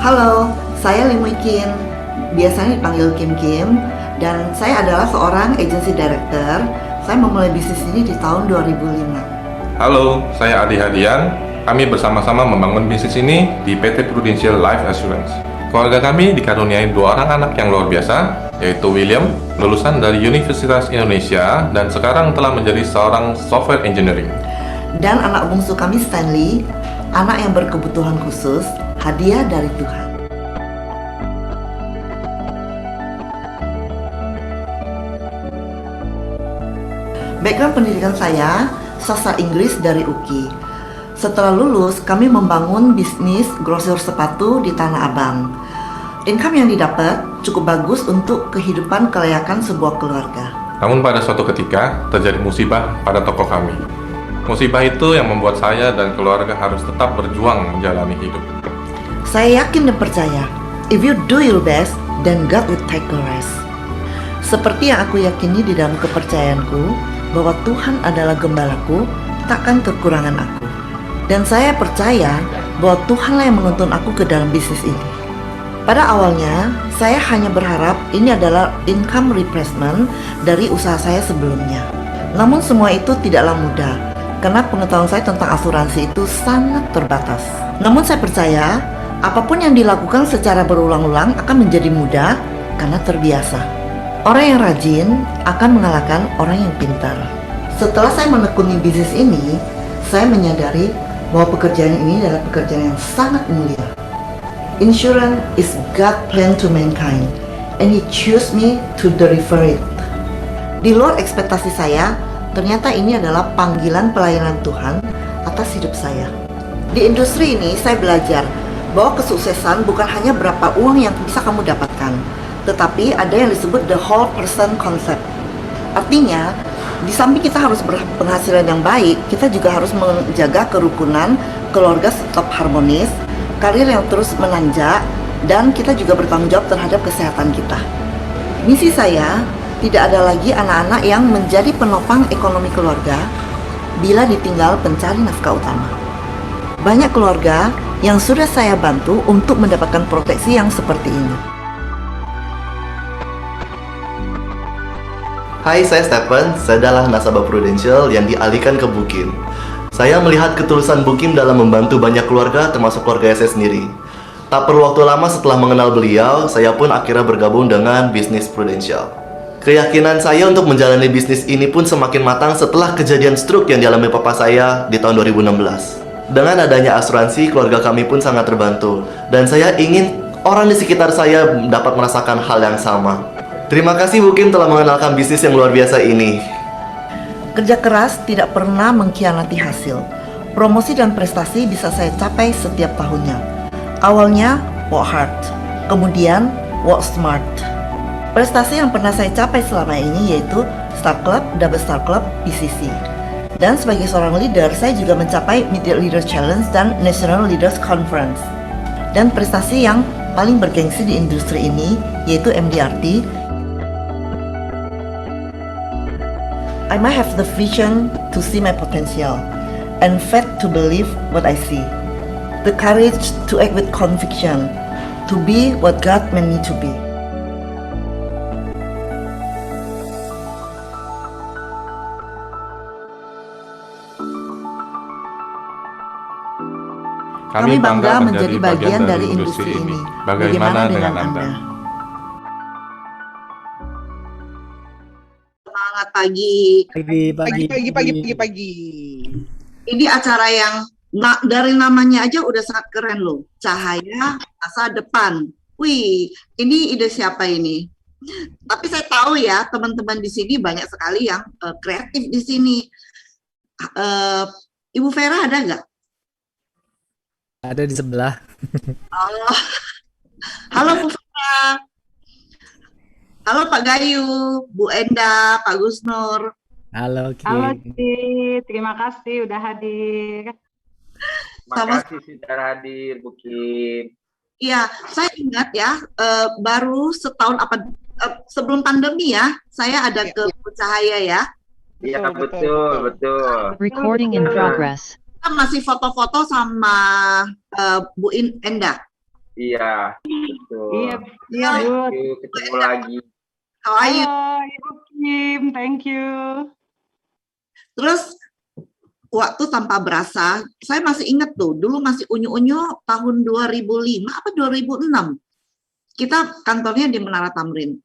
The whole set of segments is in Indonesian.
Halo, saya Lim Wee Kin, biasanya dipanggil Kim Kim, dan saya adalah seorang agency director. Saya memulai bisnis ini di tahun 2005. Halo, saya Adi Hadian. Kami bersama-sama membangun bisnis ini di PT Prudential Life Assurance. Keluarga kami dikaruniai 2 orang anak yang luar biasa, yaitu William, lulusan dari Universitas Indonesia, dan sekarang telah menjadi seorang software engineering. Dan anak bungsu kami Stanley, anak yang berkebutuhan khusus, hadiah dari Tuhan. Background pendidikan saya, sastra Inggris dari UKI. Setelah lulus, kami membangun bisnis grosir sepatu di Tanah Abang. Income yang didapat cukup bagus untuk kehidupan kelayakan sebuah keluarga. Namun pada suatu ketika, terjadi musibah pada toko kami. Musibah itu yang membuat saya dan keluarga harus tetap berjuang menjalani hidup. Saya yakin dan percaya, if you do your best, then God will take the rest. Seperti yang aku yakini di dalam kepercayaanku, bahwa Tuhan adalah gembalaku, takkan kekurangan aku. Dan saya percaya bahwa Tuhanlah yang menuntun aku ke dalam bisnis ini. Pada awalnya, saya hanya berharap ini adalah income replacement dari usaha saya sebelumnya. Namun semua itu tidaklah mudah, karena pengetahuan saya tentang asuransi itu sangat terbatas. Namun saya percaya, apapun yang dilakukan secara berulang-ulang akan menjadi mudah karena terbiasa. Orang yang rajin akan mengalahkan orang yang pintar. Setelah saya menekuni bisnis ini, saya menyadari bahwa pekerjaan ini adalah pekerjaan yang sangat mulia. Insurance is God's plan to mankind, and He chose me to deliver it. Di luar ekspektasi saya, ternyata ini adalah panggilan pelayanan Tuhan atas hidup saya. Di industri ini, saya belajar bahwa kesuksesan bukan hanya berapa uang yang bisa kamu dapatkan, tetapi ada yang disebut the whole person concept. Artinya, di samping kita harus berpenghasilan yang baik, kita juga harus menjaga kerukunan, keluarga tetap harmonis, karir yang terus menanjak, dan kita juga bertanggung jawab terhadap kesehatan kita. Misi saya, tidak ada lagi anak-anak yang menjadi penopang ekonomi keluarga bila ditinggal pencari nafkah utama. Banyak keluarga yang sudah saya bantu untuk mendapatkan proteksi yang seperti ini. Hai, saya Stephen. Saya adalah nasabah Prudential yang dialihkan ke Bukim. Saya melihat ketulusan Bukim dalam membantu banyak keluarga, termasuk keluarga saya sendiri. Tak perlu waktu lama setelah mengenal beliau, saya pun akhirnya bergabung dengan bisnis Prudential. Keyakinan saya untuk menjalani bisnis ini pun semakin matang setelah kejadian stroke yang dialami papa saya di tahun 2016. Dengan adanya asuransi, keluarga kami pun sangat terbantu. Dan saya ingin orang di sekitar saya dapat merasakan hal yang sama. Terima kasih Bukim telah mengenalkan bisnis yang luar biasa ini. Kerja keras tidak pernah mengkhianati hasil. Promosi dan prestasi bisa saya capai setiap tahunnya. Awalnya, work hard. Kemudian, work smart. Prestasi yang pernah saya capai selama ini yaitu Star Club, Double Star Club, PCC. Dan sebagai seorang leader, saya juga mencapai Mid-Year Leaders Challenge dan National Leaders Conference. Dan prestasi yang paling bergengsi di industri ini yaitu MDRT. I might have the vision to see my potential and faith to believe what I see. The courage to act with conviction, to be what God meant me to be. Kami bangga menjadi bagian dari industri ini. Bagaimana dengan Anda? Semangat pagi. Pagi. Ini acara yang dari namanya aja udah sangat keren loh. Cahaya masa depan. Wih, ini ide siapa ini? Tapi saya tahu ya teman-teman di sini banyak sekali yang kreatif di sini. Ibu Vera ada nggak? Ada di sebelah. Oh. Halo Bu Vera. Halo Pak Gayu, Bu Enda, Pak Gusnur. Halo Ki. Halo Ci, terima kasih udah hadir. Terima kasih sudah hadir, Bu Kim. Iya, saya ingat ya, baru setahun sebelum pandemi ya, saya ada ke Cahaya ya. Iya, betul. Recording in progress. Kita masih foto-foto sama Bu Enda. Iya, betul. Iya, Iya. good. Thank you, ketemu lagi. How are you? Halo, Ibu Kim, thank you. Terus waktu tanpa berasa, saya masih ingat tuh, dulu masih unyu-unyu tahun 2005 apa 2006. Kita kantornya di Menara Tamrin.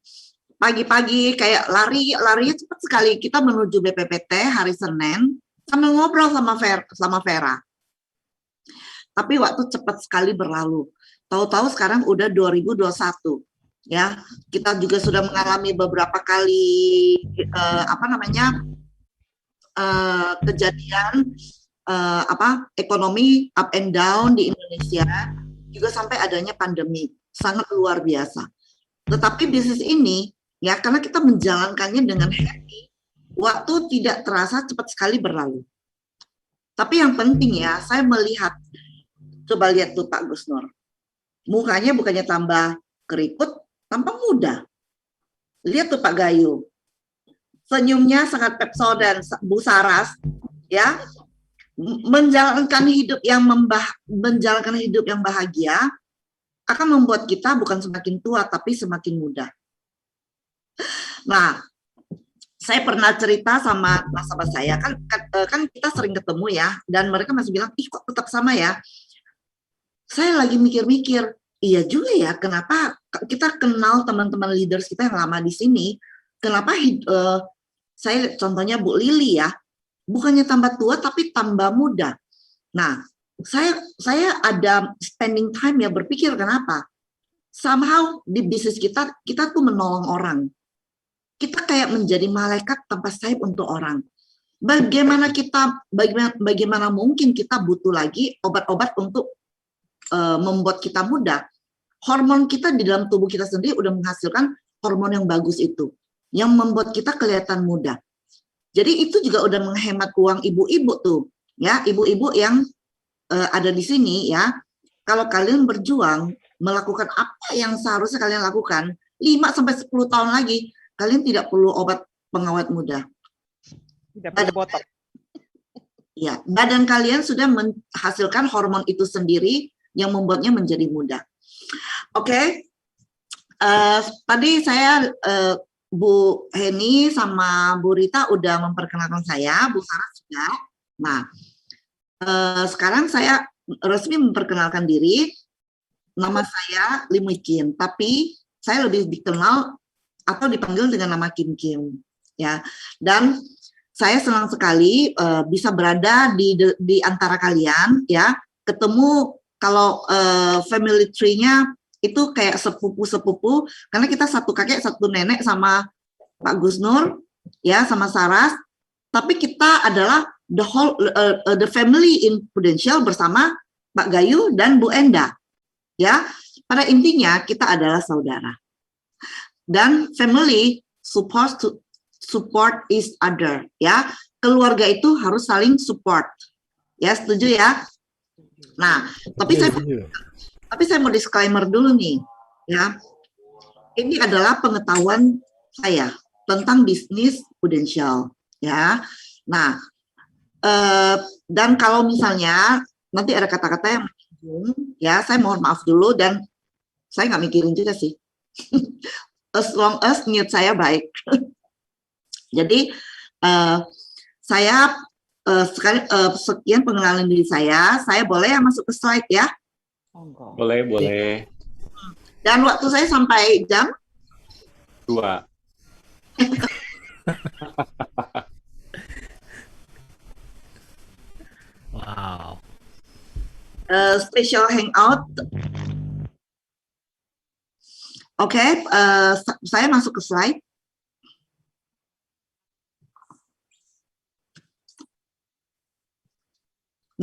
Pagi-pagi kayak larinya cepat sekali. Kita menuju BPPT hari Senin sambil ngobrol sama Vera. Tapi waktu cepat sekali berlalu. Tahu-tahu sekarang udah 2021. Ya, kita juga sudah mengalami beberapa kali kejadian ekonomi up and down di Indonesia, juga sampai adanya pandemi sangat luar biasa. Tetapi bisnis ini ya, karena kita menjalankannya dengan happy, waktu tidak terasa cepat sekali berlalu. Tapi yang penting ya, saya melihat, coba lihat tuh Pak Gusnur, mukanya bukannya tambah keriput, tambah muda. Lihat tuh Pak Gayu, senyumnya sangat pepsodan. Bu Saras, ya, menjalankan hidup yang bahagia akan membuat kita bukan semakin tua tapi semakin muda. Nah, saya pernah cerita sama nasabah saya, kan kita sering ketemu ya, dan mereka masih bilang, ih kok tetap sama ya. Saya lagi mikir-mikir, iya juga ya, kenapa kita kenal teman-teman leaders kita yang lama di sini, kenapa saya contohnya Bu Lili ya, bukannya tambah tua tapi tambah muda. Nah, saya ada spending time ya berpikir kenapa. Somehow di bisnis kita tuh menolong orang. Kita kayak menjadi malaikat tanpa sayap untuk orang. Bagaimana mungkin kita butuh lagi obat-obat untuk membuat kita muda. Hormon kita di dalam tubuh kita sendiri udah menghasilkan hormon yang bagus itu, yang membuat kita kelihatan muda. Jadi itu juga udah menghemat uang ibu-ibu tuh, ya, ibu-ibu yang ada di sini ya. Kalau kalian berjuang melakukan apa yang seharusnya kalian lakukan, 5-10 tahun lagi kalian tidak perlu obat pengawet muda. Tidak perlu botok. Ya, badan kalian sudah menghasilkan hormon itu sendiri yang membuatnya menjadi muda. Oke. Tadi saya Bu Heni sama Bu Rita udah memperkenalkan saya, Bu Sarah juga. Nah, sekarang saya resmi memperkenalkan diri. Nama saya Lim Wee Kim, tapi saya lebih dikenal atau dipanggil dengan nama Kim Kim, ya. Dan saya senang sekali bisa berada di antara kalian, ya. Ketemu kalau family tree-nya itu kayak sepupu-sepupu, karena kita satu kakek, satu nenek sama Pak Gusnur, ya, sama Saras. Tapi kita adalah the family in Prudential bersama Pak Gayu dan Bu Enda, ya. Pada intinya kita adalah saudara. Dan family supposed to support each other, ya. Keluarga itu harus saling support, ya. Setuju ya? Nah, tapi saya mau disclaimer dulu nih, ya. Ini adalah pengetahuan saya tentang bisnis Prudential, ya. Nah, dan kalau misalnya nanti ada kata-kata yang menyinggung, ya, saya mohon maaf dulu, dan saya nggak mikirin juga sih. As long as niat saya baik. Jadi saya sekian pengenalan diri saya boleh ya masuk ke slide ya? Boleh. Dan waktu saya sampai jam 2. Wow. Special hangout. Oke, saya masuk ke slide.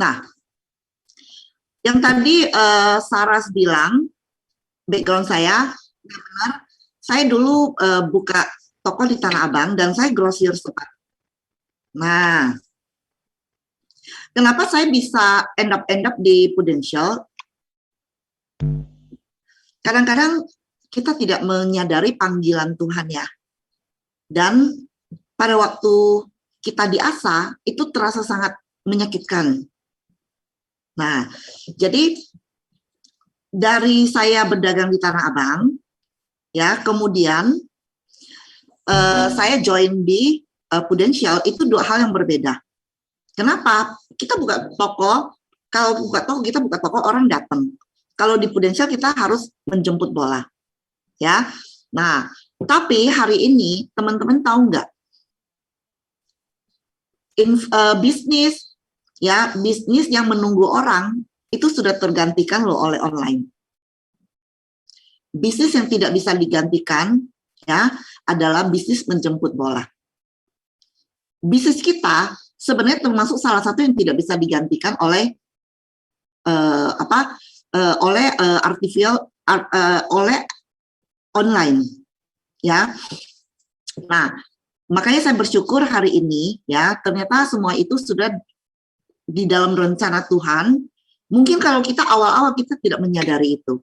Nah, yang tadi Saras bilang, background saya, benar, saya dulu buka toko di Tanah Abang dan saya grosir sepatu. Nah, kenapa saya bisa end up di Prudential? Kadang-kadang kita tidak menyadari panggilan Tuhan ya. Dan pada waktu kita diasah, itu terasa sangat menyakitkan. Nah, jadi dari saya berdagang di Tanah Abang, ya, kemudian saya join di Prudential, itu dua hal yang berbeda. Kenapa? Kita buka toko, kalau buka toko kita buka toko orang datang. Kalau di Prudential kita harus menjemput bola, ya. Nah, tapi hari ini teman-teman tahu nggak? Bisnis, ya, bisnis yang menunggu orang itu sudah tergantikan loh oleh online. Bisnis yang tidak bisa digantikan, ya, adalah bisnis menjemput bola. Bisnis kita sebenarnya termasuk salah satu yang tidak bisa digantikan oleh oleh online, ya. Nah, makanya saya bersyukur hari ini, ya, ternyata semua itu sudah di dalam rencana Tuhan. Mungkin kalau kita awal-awal kita tidak menyadari itu.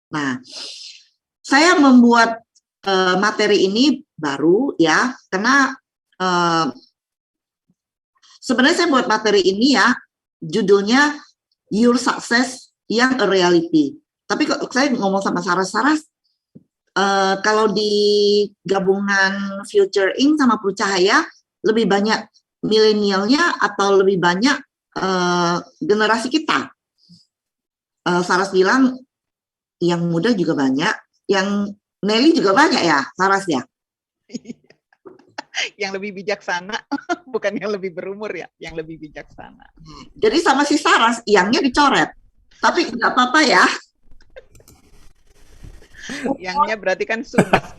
Nah, saya membuat materi ini baru, ya, karena sebenarnya saya buat materi ini, ya, judulnya Your Success yang a Reality. Tapi kok saya ngomong sama Saras, kalau di gabungan Future Inc sama Prucahaya lebih banyak milenialnya atau lebih banyak generasi kita? Saras bilang yang muda juga banyak, yang Nelly juga banyak ya, Saras ya. Yang lebih bijaksana, bukan yang lebih berumur ya, yang lebih bijaksana. Jadi sama si Saras, yangnya dicoret. Tapi nggak apa-apa ya. Yangnya berarti kan sudah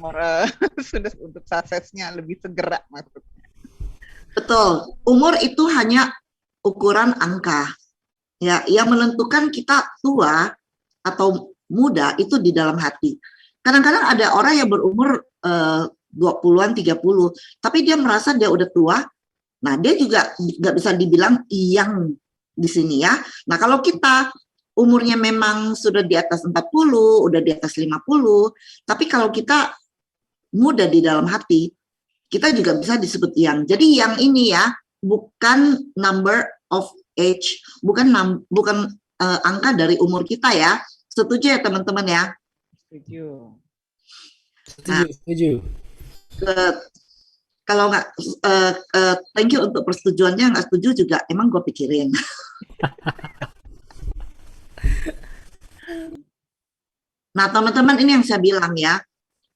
untuk suksesnya lebih segera maksudnya. Betul, umur itu hanya ukuran angka. Ya, yang menentukan kita tua atau muda itu di dalam hati. Kadang-kadang ada orang yang berumur 20-an, 30, tapi dia merasa dia udah tua. Nah, dia juga nggak bisa dibilang yang di sini ya. Nah, kalau kita umurnya memang sudah di atas 40, udah di atas 50, tapi kalau kita muda di dalam hati, kita juga bisa disebut yang. Jadi yang ini ya, bukan number of age, bukan angka dari umur kita ya. Setuju ya teman-teman ya? Setuju. Setuju. Kalau nggak, thank you untuk persetujuannya, nggak setuju juga, emang gue pikirin. Nah teman-teman, ini yang saya bilang ya,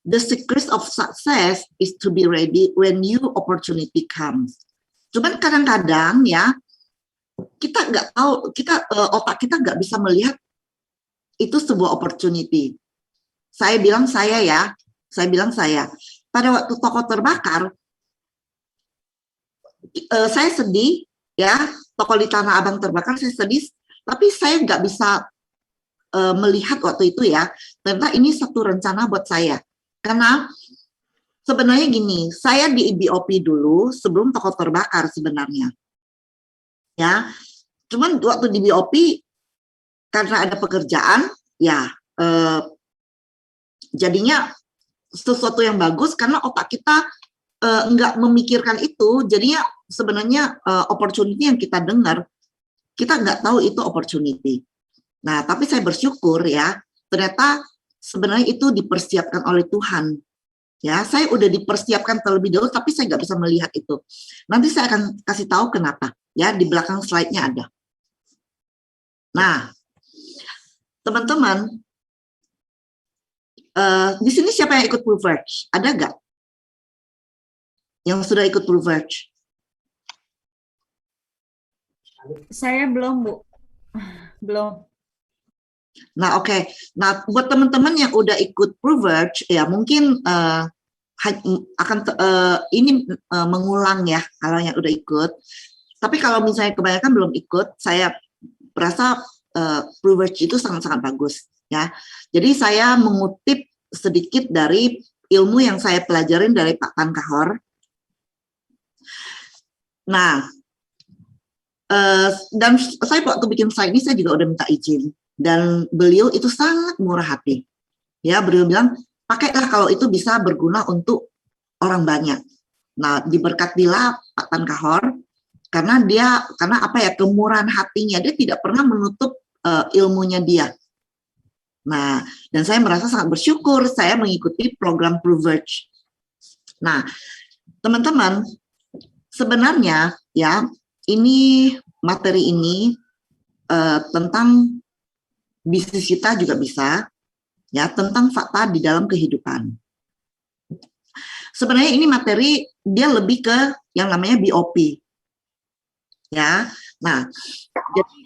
the secret of success is to be ready when new opportunity comes. Cuman kadang-kadang ya, kita nggak tahu, otak kita nggak bisa melihat itu sebuah opportunity. Saya bilang saya. Pada waktu toko terbakar, saya sedih ya, toko di Tanah Abang terbakar, saya sedih, tapi saya nggak bisa melihat waktu itu ya, ternyata ini satu rencana buat saya. Karena sebenarnya gini, saya di BOP dulu sebelum toko terbakar sebenarnya. Ya, cuman waktu di BOP karena ada pekerjaan, ya jadinya sesuatu yang bagus karena otak kita nggak memikirkan itu, jadinya sebenarnya opportunity yang kita dengar, kita nggak tahu itu opportunity. Nah, tapi saya bersyukur ya, ternyata sebenarnya itu dipersiapkan oleh Tuhan. Ya, saya udah dipersiapkan terlebih dahulu, tapi saya nggak bisa melihat itu. Nanti saya akan kasih tahu kenapa. Ya, di belakang slide-nya ada. Nah, teman-teman, di sini siapa yang ikut Proverge? Ada nggak? Yang sudah ikut Proverge? Saya belum, Bu. Belum. Nah, oke. Nah, buat teman-teman yang udah ikut Proverge, ya mungkin akan mengulang ya kalau yang udah ikut. Tapi kalau misalnya kebanyakan belum ikut, saya merasa Proverge itu sangat-sangat bagus. Ya, jadi saya mengutip sedikit dari ilmu yang saya pelajarin dari Pak Tan Kahor. Nah, dan saya waktu bikin slide ini saya juga udah minta izin, dan beliau itu sangat murah hati. Ya, beliau bilang pakailah kalau itu bisa berguna untuk orang banyak. Nah, diberkatilah Pak Tan Kahor karena apa ya, kemurahan hatinya, dia tidak pernah menutup ilmunya dia. Nah, dan saya merasa sangat bersyukur saya mengikuti program Proverge. Nah, teman-teman, sebenarnya ya, ini materi ini tentang bisnis kita juga bisa, ya, tentang fakta di dalam kehidupan. Sebenarnya ini materi dia lebih ke yang namanya BOP, ya. Nah, jadi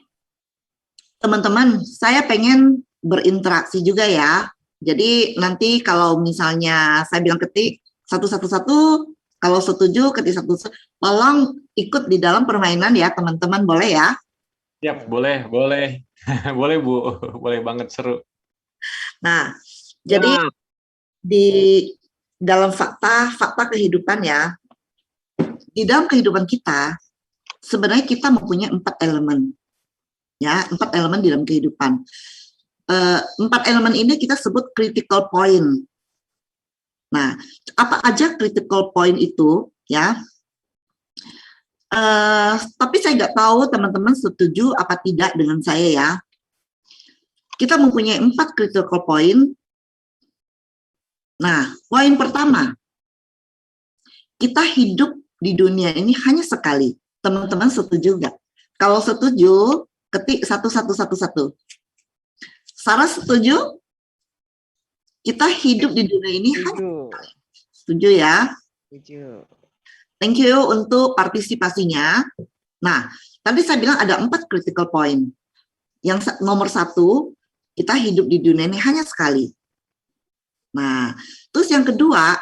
teman-teman, saya pengen berinteraksi juga ya. Jadi nanti kalau misalnya saya bilang ketik satu-satu, kalau setuju ketik satu, tolong ikut di dalam permainan ya teman-teman, boleh ya? Yap, boleh. Boleh Bu, boleh banget, seru. Nah, jadi di dalam fakta kehidupan ya, di dalam kehidupan kita, sebenarnya kita mempunyai 4 elemen. Ya, 4 elemen di dalam kehidupan. 4 elemen ini kita sebut critical point. Nah, apa aja critical point itu ya? Tapi saya nggak tahu teman-teman setuju apa tidak dengan saya ya. Kita mempunyai 4 critical point. Nah, poin pertama, kita hidup di dunia ini hanya sekali. Teman-teman setuju nggak? Kalau setuju, ketik 1111. Sarah setuju? Kita hidup di dunia ini hanya sekali. Setuju ya? Setuju. Thank you untuk partisipasinya. Nah, tadi saya bilang ada 4 critical point. Yang nomor 1, kita hidup di dunia ini hanya sekali. Nah, terus yang kedua,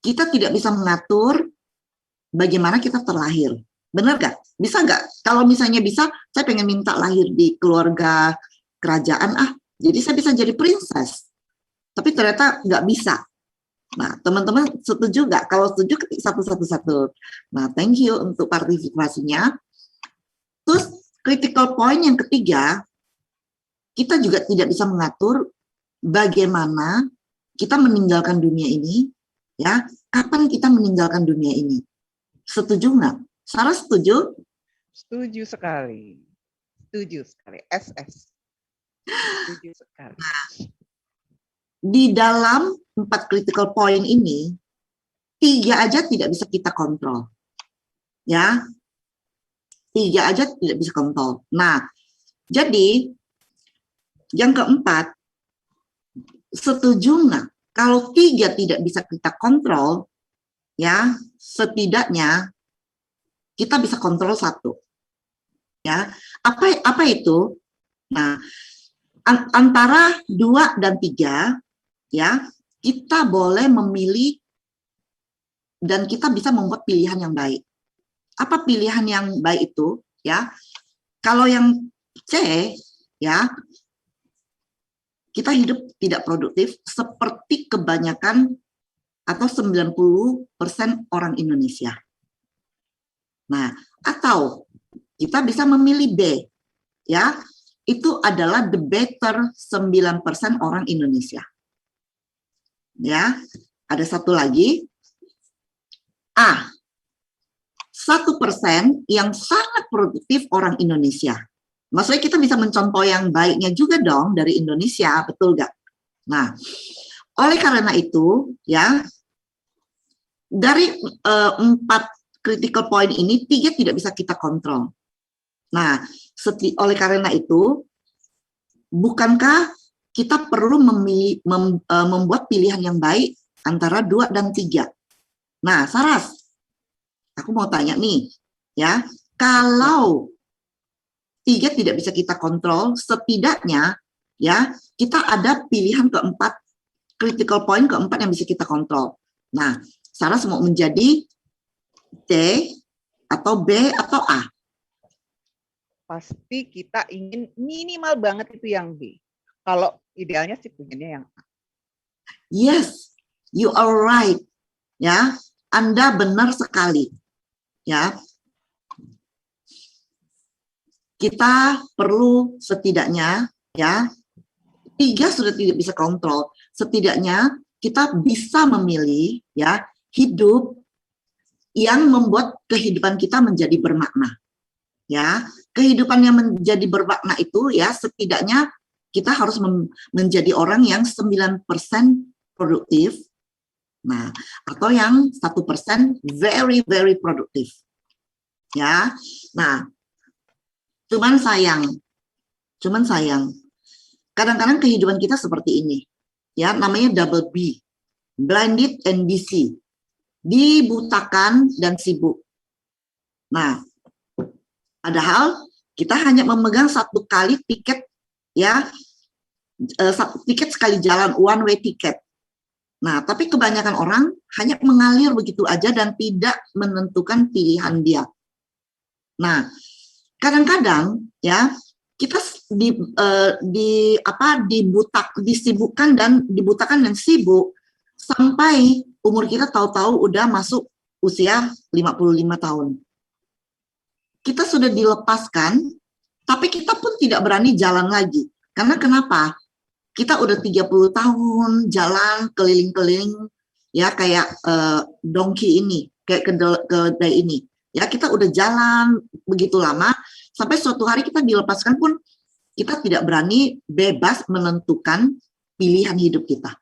kita tidak bisa mengatur bagaimana kita terlahir. Benar nggak? Bisa nggak? Kalau misalnya bisa, saya pengen minta lahir di keluarga kerajaan, jadi saya bisa jadi princess. Tapi ternyata nggak bisa. Nah, teman-teman setuju nggak? Kalau setuju, ketik 111. Nah, thank you untuk partisipasinya. Terus, critical point yang ketiga, kita juga tidak bisa mengatur bagaimana kita meninggalkan dunia ini, ya. Kapan kita meninggalkan dunia ini? Setuju nggak? Sarah setuju? Setuju sekali. Setuju sekali. SS. Setuju sekali. Di dalam 4 critical point ini, 3 aja tidak bisa kita kontrol. Ya. 3 aja tidak bisa kontrol. Nah, jadi yang keempat, setuju nggak? Kalau 3 tidak bisa kita kontrol, ya, setidaknya kita bisa kontrol 1. Ya, apa itu? Nah, antara 2 dan 3, ya, kita boleh memilih dan kita bisa membuat pilihan yang baik. Apa pilihan yang baik itu? Ya, kalau yang C, ya, kita hidup tidak produktif seperti kebanyakan atau 90% orang Indonesia. Nah, atau kita bisa memilih B, ya, itu adalah the better 9% orang Indonesia. Ya, ada satu lagi, A, 1% yang sangat produktif orang Indonesia. Maksudnya kita bisa mencontoh yang baiknya juga dong dari Indonesia, betul nggak? Nah, oleh karena itu, ya, dari 4 critical point ini, 3 tidak bisa kita kontrol. Nah, oleh karena itu, bukankah kita perlu membuat pilihan yang baik antara 2 dan 3? Nah, Saras, aku mau tanya nih, ya, kalau 3 tidak bisa kita kontrol, setidaknya, ya, kita ada pilihan keempat, critical point keempat yang bisa kita kontrol. Nah, Saras mau menjadi C, atau B, atau A? Pasti kita ingin minimal banget itu yang B. Kalau idealnya sih punyanya yang A. Yes, you are right. Ya, Anda benar sekali. Ya, kita perlu setidaknya, ya, 3 sudah tidak bisa kontrol. Setidaknya kita bisa memilih, ya, hidup yang membuat kehidupan kita menjadi bermakna. Ya, kehidupan yang menjadi bermakna itu, ya, setidaknya kita harus menjadi orang yang 9% produktif, nah, atau yang 1% very, very produktif. Ya, nah, cuman sayang, kadang-kadang kehidupan kita seperti ini, ya, namanya double B, blinded and busy, dibutakan dan sibuk. Nah, padahal kita hanya memegang satu kali tiket, ya, satu tiket sekali jalan, one way ticket. Nah, tapi kebanyakan orang hanya mengalir begitu aja dan tidak menentukan pilihan dia. Nah, kadang-kadang ya kita disibukkan dan sibuk sampai umur kita tahu-tahu udah masuk usia 55 tahun. Kita sudah dilepaskan, tapi kita pun tidak berani jalan lagi. Karena kenapa? Kita udah 30 tahun jalan keliling-keliling, ya, kayak donkey ini, kayak kedai ini. Ya, kita udah jalan begitu lama, sampai suatu hari kita dilepaskan pun kita tidak berani bebas menentukan pilihan hidup kita.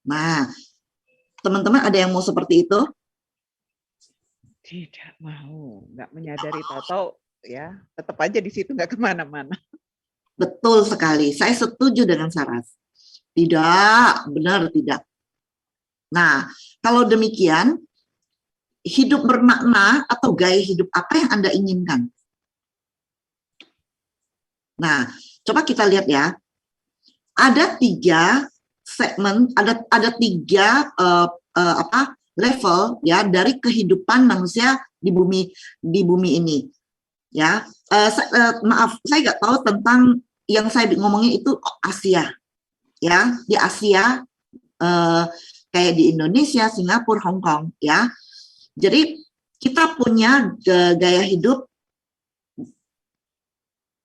Nah, teman-teman ada yang mau seperti itu? Tidak mau, nggak menyadari, tahu-tahu ya tetap aja di situ, nggak kemana-mana. Betul sekali, saya setuju dengan Saras. Tidak, benar tidak. Nah, kalau demikian, hidup bermakna atau gaya hidup apa yang Anda inginkan? Nah, coba kita lihat ya. Ada 3 segmen, ada 3 level ya dari kehidupan manusia di bumi ini. Ya, maaf, saya nggak tahu tentang yang saya ngomongin itu Asia. Ya, di Asia kayak di Indonesia, Singapura, Hong Kong, ya. Jadi kita punya gaya hidup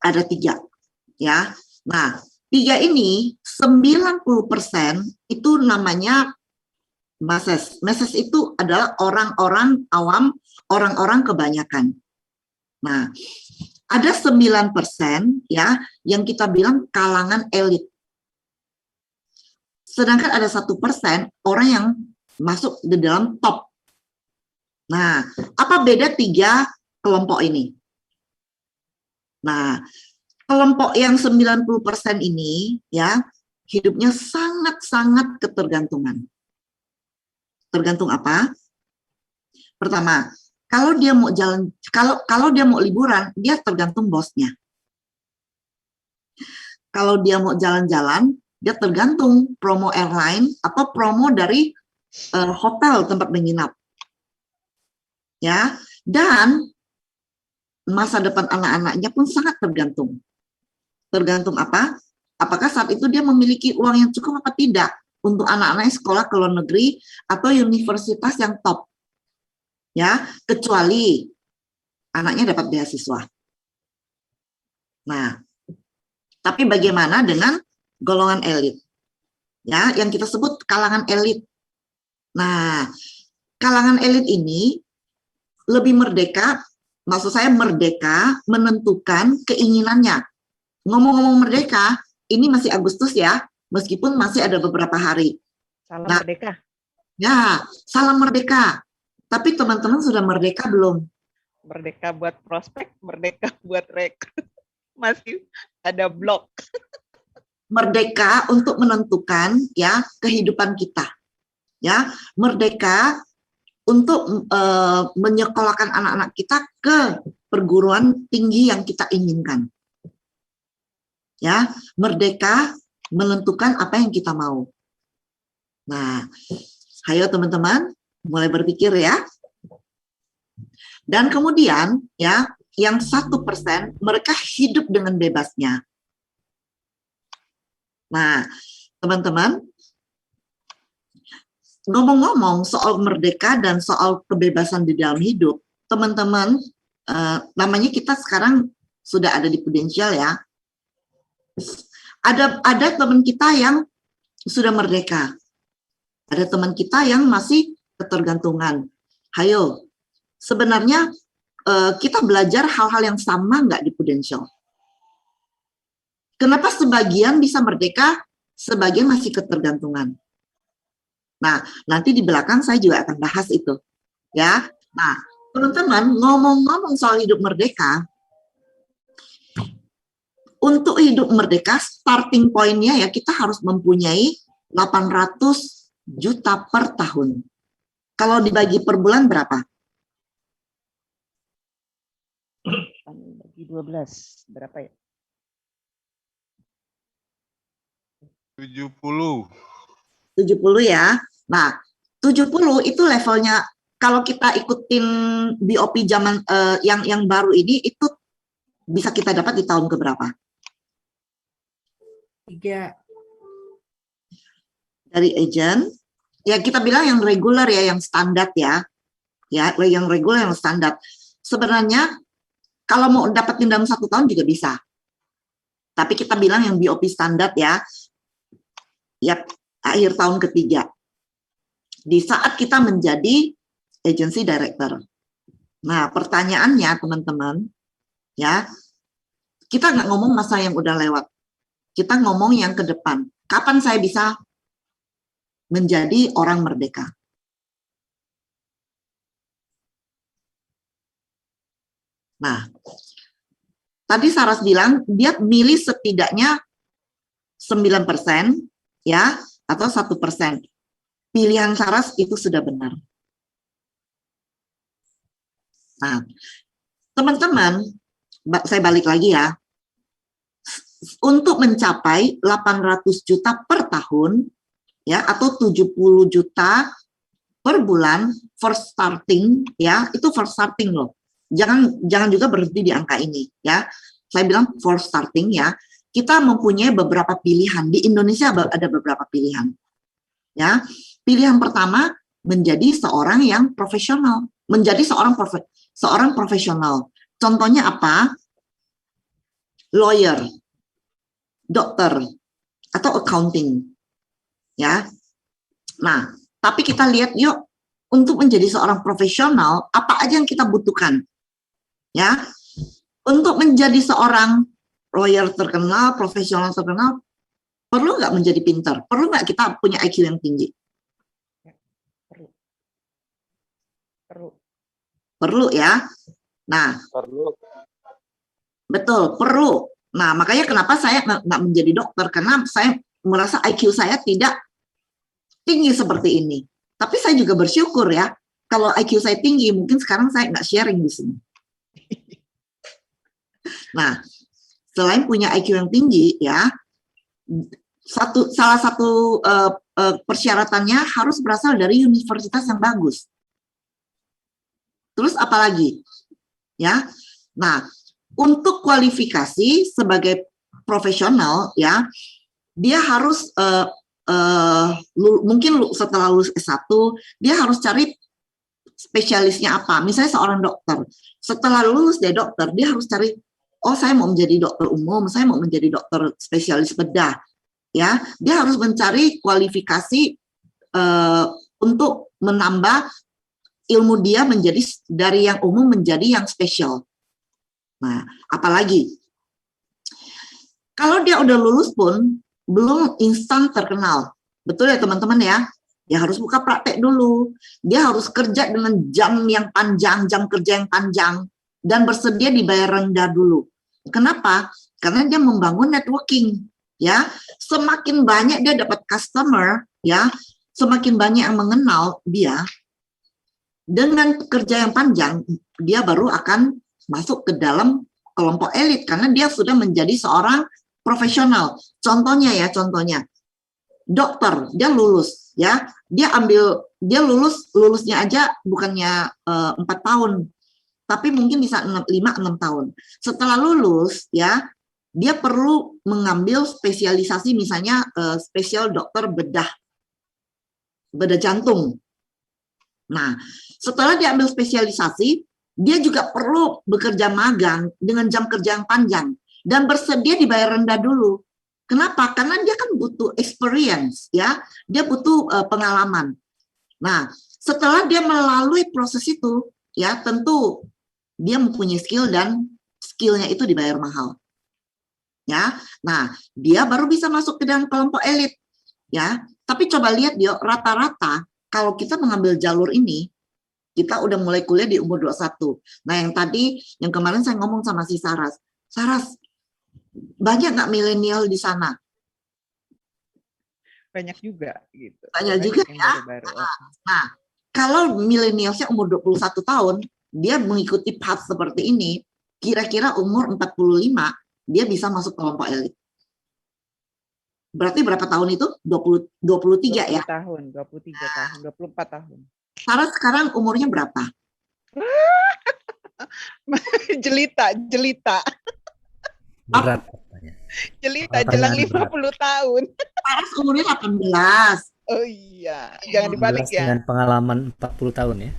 ada 3, ya. Nah, 3 ini 90% itu namanya masses. Masses itu adalah orang-orang awam, orang-orang kebanyakan. Nah, ada 9% ya yang kita bilang kalangan elit. Sedangkan ada 1% orang yang masuk di dalam top. Nah, apa beda 3 kelompok ini? Nah, kelompok yang 90% ini ya hidupnya sangat-sangat ketergantungan. Tergantung apa? Pertama, kalau dia mau jalan, kalau dia mau liburan, dia tergantung bosnya. Kalau dia mau jalan-jalan, dia tergantung promo airline atau promo dari hotel tempat menginap. Ya, dan masa depan anak-anaknya pun sangat tergantung. Tergantung apa? Apakah saat itu dia memiliki uang yang cukup apa tidak untuk anak-anaknya sekolah ke luar negeri atau universitas yang top. Ya, kecuali anaknya dapat beasiswa. Nah, tapi bagaimana dengan golongan elit? Ya, yang kita sebut kalangan elit. Nah, kalangan elit ini lebih merdeka, maksud saya merdeka menentukan keinginannya. Ngomong-ngomong merdeka, ini masih Agustus ya, meskipun masih ada beberapa hari. Salam merdeka. Ya, salam merdeka. Tapi teman-teman sudah merdeka belum? Merdeka buat prospek, merdeka buat rekrut. Masih ada blok. Merdeka untuk menentukan ya kehidupan kita. Ya, merdeka untuk menyekolahkan anak-anak kita ke perguruan tinggi yang kita inginkan. Ya, merdeka menentukan apa yang kita mau. Nah, ayo teman-teman, mulai berpikir ya. Dan kemudian ya, yang 1% mereka hidup dengan bebasnya. Nah, teman-teman, ngomong-ngomong soal merdeka dan soal kebebasan di dalam hidup, teman-teman, namanya kita sekarang sudah ada di Prudential ya. Ada teman kita yang sudah merdeka. Ada teman kita yang masih ketergantungan. Hayo, sebenarnya kita belajar hal-hal yang sama nggak di Prudential? Kenapa sebagian bisa merdeka, sebagian masih ketergantungan? Nah, nanti di belakang saya juga akan bahas itu, ya. Nah, teman-teman, ngomong-ngomong soal hidup merdeka, untuk hidup merdeka, starting point-nya ya kita harus mempunyai 800 juta per tahun. Kalau dibagi per bulan berapa? Bagi 12, berapa ya? 70. 70 ya. Nah, 70 itu levelnya kalau kita ikutin BOP zaman yang baru ini itu bisa kita dapat di tahun keberapa? 3. Dari agent, ya kita bilang yang regular ya, yang standar ya. Ya, yang regular yang standar. Sebenarnya kalau mau dapetin dalam 1 tahun juga bisa. Tapi kita bilang yang BOP standar ya. Ya, akhir tahun ketiga. Di saat kita menjadi agency director. Nah, pertanyaannya teman-teman, ya, kita nggak ngomong masa yang udah lewat. Kita ngomong yang ke depan. Kapan saya bisa menjadi orang merdeka? Nah, tadi Saras bilang dia milih setidaknya 9%, ya, atau 1%. Pilihan Saras itu sudah benar. Nah, teman-teman, saya balik lagi ya. Untuk mencapai 800 juta per tahun, ya, atau 70 juta per bulan, first starting, ya, itu first starting loh. Jangan juga berhenti di angka ini, ya. Saya bilang first starting ya. Kita mempunyai beberapa pilihan. Di Indonesia ada beberapa pilihan. Ya, pilihan pertama menjadi seorang yang profesional, menjadi seorang profesional. Contohnya apa? Lawyer, dokter, atau accounting. Ya. Nah, tapi kita lihat yuk, untuk menjadi seorang profesional, apa aja yang kita butuhkan? Ya. Untuk menjadi seorang lawyer terkenal, profesional terkenal, perlu nggak menjadi pintar? Perlu nggak kita punya IQ yang tinggi? Perlu ya. Nah, betul, perlu. Nah, makanya kenapa saya nggak menjadi dokter, karena saya merasa IQ saya tidak tinggi seperti ini. Tapi saya juga bersyukur ya, kalau IQ saya tinggi, mungkin sekarang saya nggak sharing di sini. Nah, selain punya IQ yang tinggi ya, salah satu persyaratannya harus berasal dari universitas yang bagus. Terus apalagi? Ya. Nah, untuk kualifikasi sebagai profesional ya, dia harus mungkin setelah lulus S1, dia harus cari spesialisnya apa. Misalnya seorang dokter, setelah lulus dari dokter, dia harus cari, oh saya mau menjadi dokter umum, saya mau menjadi dokter spesialis bedah. Ya, dia harus mencari kualifikasi untuk menambah ilmu dia menjadi dari yang umum menjadi yang spesial. Nah, apalagi kalau dia udah lulus pun belum instan terkenal. Betul ya teman-teman ya? Dia harus buka praktek dulu. Dia harus kerja dengan jam yang panjang, jam kerja yang panjang, dan bersedia dibayar rendah dulu. Kenapa? Karena dia membangun networking. Ya, semakin banyak dia dapat customer, ya, semakin banyak yang mengenal dia. Dengan kerja yang panjang, dia baru akan masuk ke dalam kelompok elit karena dia sudah menjadi seorang profesional. Contohnya ya, dokter, dia lulus, ya, dia lulusnya aja bukannya 4 tahun, tapi mungkin bisa 5-6 tahun. Setelah lulus, ya, dia perlu mengambil spesialisasi, misalnya spesial dokter bedah jantung. Nah, setelah dia ambil spesialisasi, dia juga perlu bekerja magang dengan jam kerja yang panjang dan bersedia dibayar rendah dulu. Kenapa? Karena dia kan butuh experience, ya, dia butuh pengalaman. Nah, setelah dia melalui proses itu, ya, tentu dia mempunyai skill dan skillnya itu dibayar mahal. Ya, nah dia baru bisa masuk ke dalam kelompok elit. Ya, tapi coba lihat dia rata-rata kalau kita mengambil jalur ini, kita udah mulai kuliah di umur 21. Nah, yang kemarin saya ngomong sama si Saras, banyak nggak milenial di sana? Banyak juga gitu. Banyak juga yang ya. baru-baru. Nah, kalau milenialnya umur 21 tahun, dia mengikuti path seperti ini, kira-kira umur 45, dia bisa masuk kelompok elit. Berarti berapa tahun itu? 23 ya? 23 tahun, 24 tahun. Sarah sekarang umurnya berapa? Jelita. Berat. Jelita, jelang 50 tahun. Sarah umurnya 18. Oh iya, jangan dibalik 18 ya. dengan pengalaman 40 tahun ya.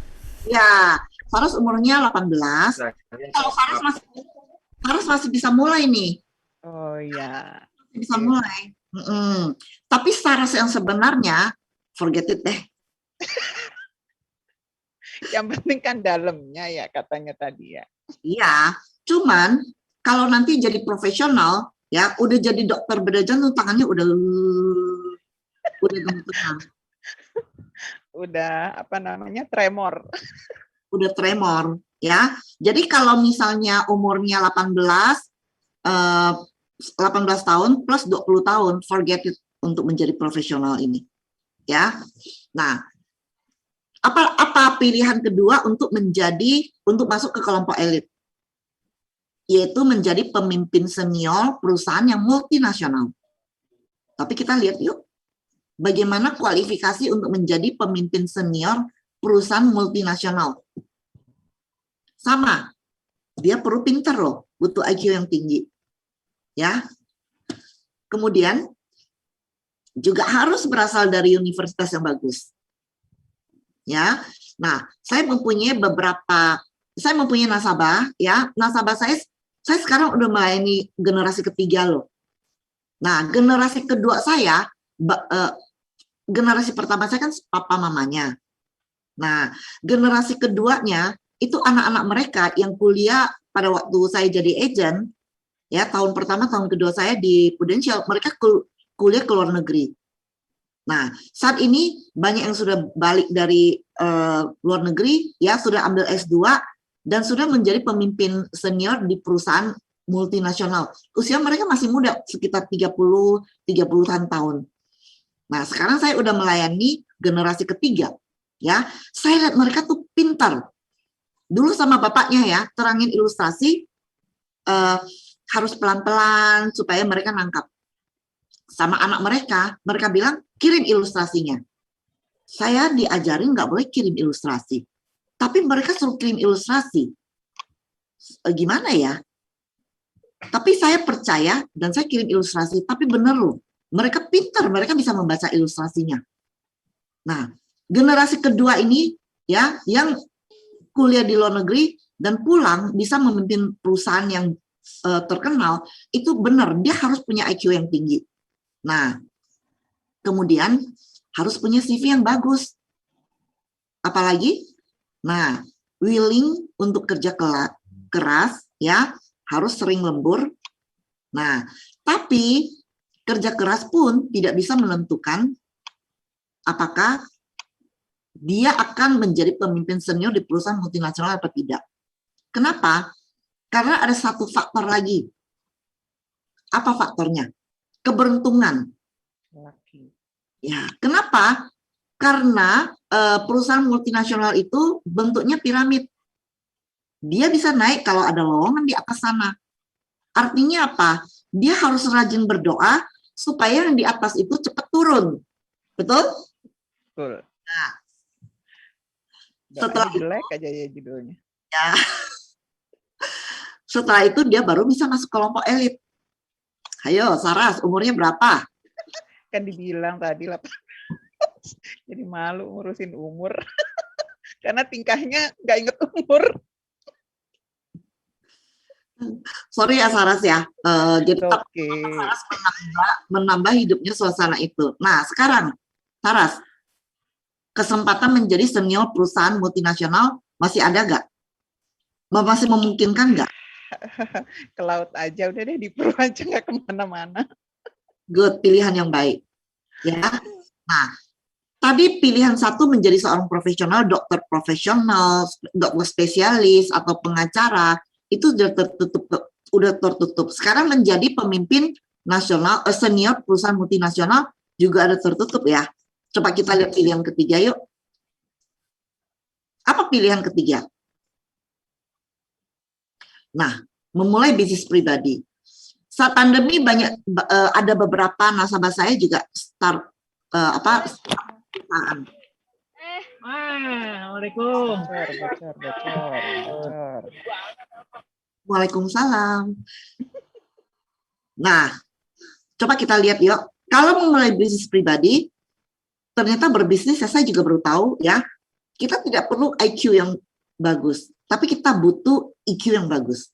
Ya, Sarah umurnya 18. Kalau Sarah masih bisa mulai nih. Oh iya. Bisa mulai. Tapi Sarah yang sebenarnya, forget it deh. Yang penting kan dalamnya ya katanya tadi ya. Iya, cuman kalau nanti jadi profesional, ya udah jadi dokter bedah jantung, tangannya udah gemeteran. Udah apa namanya tremor. Udah tremor, ya. Jadi kalau misalnya umurnya 18 tahun plus 20 tahun, forget it untuk menjadi profesional ini. Ya. Nah, apa pilihan kedua untuk masuk ke kelompok elit? Yaitu menjadi pemimpin senior perusahaan yang multinasional. Tapi kita lihat yuk, bagaimana kualifikasi untuk menjadi pemimpin senior perusahaan multinasional. Sama, dia perlu pintar loh, butuh IQ yang tinggi. Ya. Kemudian juga harus berasal dari universitas yang bagus. Ya. Nah, saya mempunyai nasabah, ya. Nasabah saya sekarang udah melayani generasi ketiga loh. Nah, generasi kedua saya, generasi pertama saya kan papa mamanya. Nah, generasi keduanya itu anak-anak mereka yang kuliah pada waktu saya jadi agent, ya tahun pertama, tahun kedua saya di Prudential, mereka kuliah ke luar negeri. Nah, saat ini banyak yang sudah balik dari luar negeri, ya sudah ambil S2 dan sudah menjadi pemimpin senior di perusahaan multinasional. Usia mereka masih muda, sekitar 30-an tahun. Nah, sekarang saya udah melayani generasi ketiga. Ya, saya lihat mereka tuh pintar. Dulu sama bapaknya ya, terangin ilustrasi, harus pelan-pelan supaya mereka nangkap. Sama anak mereka bilang, kirim ilustrasinya. Saya diajarin nggak boleh kirim ilustrasi. Tapi mereka suruh kirim ilustrasi. Gimana ya? Tapi saya percaya dan saya kirim ilustrasi, tapi bener loh. Mereka pintar, mereka bisa membaca ilustrasinya. Nah, generasi kedua ini ya yang kuliah di luar negeri dan pulang bisa memimpin perusahaan yang terkenal, itu benar, dia harus punya IQ yang tinggi. Nah, kemudian harus punya CV yang bagus. Apalagi? Nah, willing untuk kerja keras, ya, harus sering lembur. Nah, tapi kerja keras pun tidak bisa menentukan apakah dia akan menjadi pemimpin senior di perusahaan multinasional atau tidak. Kenapa? Karena ada satu faktor lagi. Apa faktornya? Keberuntungan. Ya, kenapa? Karena perusahaan multinasional itu bentuknya piramid. Dia bisa naik kalau ada lowongan di atas sana. Artinya apa? Dia harus rajin berdoa supaya yang di atas itu cepat turun. Betul? Betul. Nah, setelah jelek aja ya judulnya. Ya. Setelah itu dia baru bisa masuk kelompok elit. Ayo, Saras, umurnya berapa? Kan dibilang tadi 18. Jadi malu ngurusin umur. Karena tingkahnya nggak inget umur. Sorry ya Saras ya. Jadi Okay. Saras menambah hidupnya suasana itu. Nah, sekarang Saras, kesempatan menjadi senior perusahaan multinasional masih ada nggak? Masih memungkinkan nggak? ke laut aja, udah deh di Peru aja nggak kemana-mana. Good, pilihan yang baik. Ya. Nah, tadi pilihan satu menjadi seorang profesional, dokter profesional, dokter spesialis atau pengacara itu udah tertutup. Sekarang menjadi pemimpin nasional, senior perusahaan multinasional juga ada tertutup ya. Coba kita lihat pilihan ketiga yuk. Apa pilihan ketiga? Nah, memulai bisnis pribadi. Saat pandemi ada beberapa nasabah saya juga start perusahaan. Assalamualaikum. Bocor. Waalaikumsalam. Nah, coba kita lihat yuk. Kalau memulai bisnis pribadi, ternyata berbisnis saya juga baru tahu ya. Kita tidak perlu IQ yang bagus, tapi kita butuh EQ yang bagus.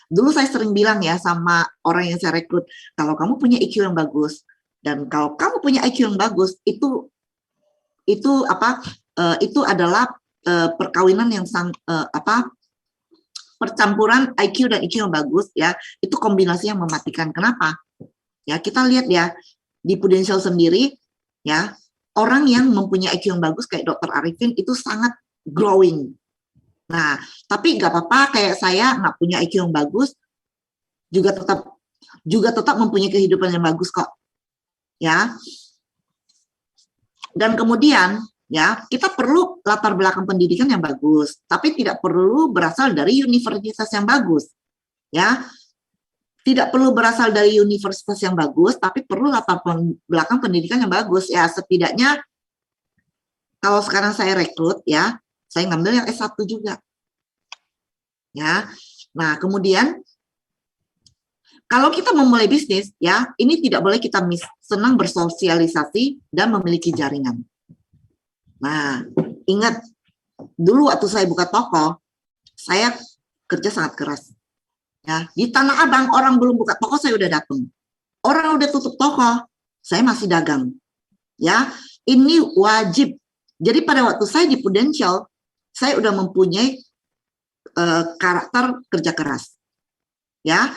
Dulu saya sering bilang ya sama orang yang saya rekrut, kalau kamu punya EQ yang bagus dan kalau kamu punya IQ yang bagus, itu adalah perkawinan yang percampuran IQ dan EQ yang bagus ya, itu kombinasi yang mematikan. Kenapa? Ya, kita lihat ya di Prudential sendiri ya, orang yang mempunyai IQ yang bagus kayak Dr. Arifin itu sangat growing. Nah, tapi nggak apa-apa kayak saya nggak punya IQ yang bagus, juga tetap mempunyai kehidupan yang bagus kok. Ya. Dan kemudian ya, kita perlu latar belakang pendidikan yang bagus, tapi tidak perlu berasal dari universitas yang bagus. Ya. Tidak perlu berasal dari universitas yang bagus, tapi perlu latar belakang pendidikan yang bagus. Ya, setidaknya kalau sekarang saya rekrut ya, saya ngambil yang S1 juga. Ya. Nah, kemudian kalau kita memulai bisnis ya, ini tidak boleh kita senang bersosialisasi dan memiliki jaringan. Nah, ingat dulu waktu saya buka toko, saya kerja sangat keras. Ya, di Tanah Abang orang belum buka toko saya udah datang. Orang udah tutup toko, saya masih dagang. Ya, ini wajib. Jadi pada waktu saya di Prudential, saya udah mempunyai karakter kerja keras. Ya.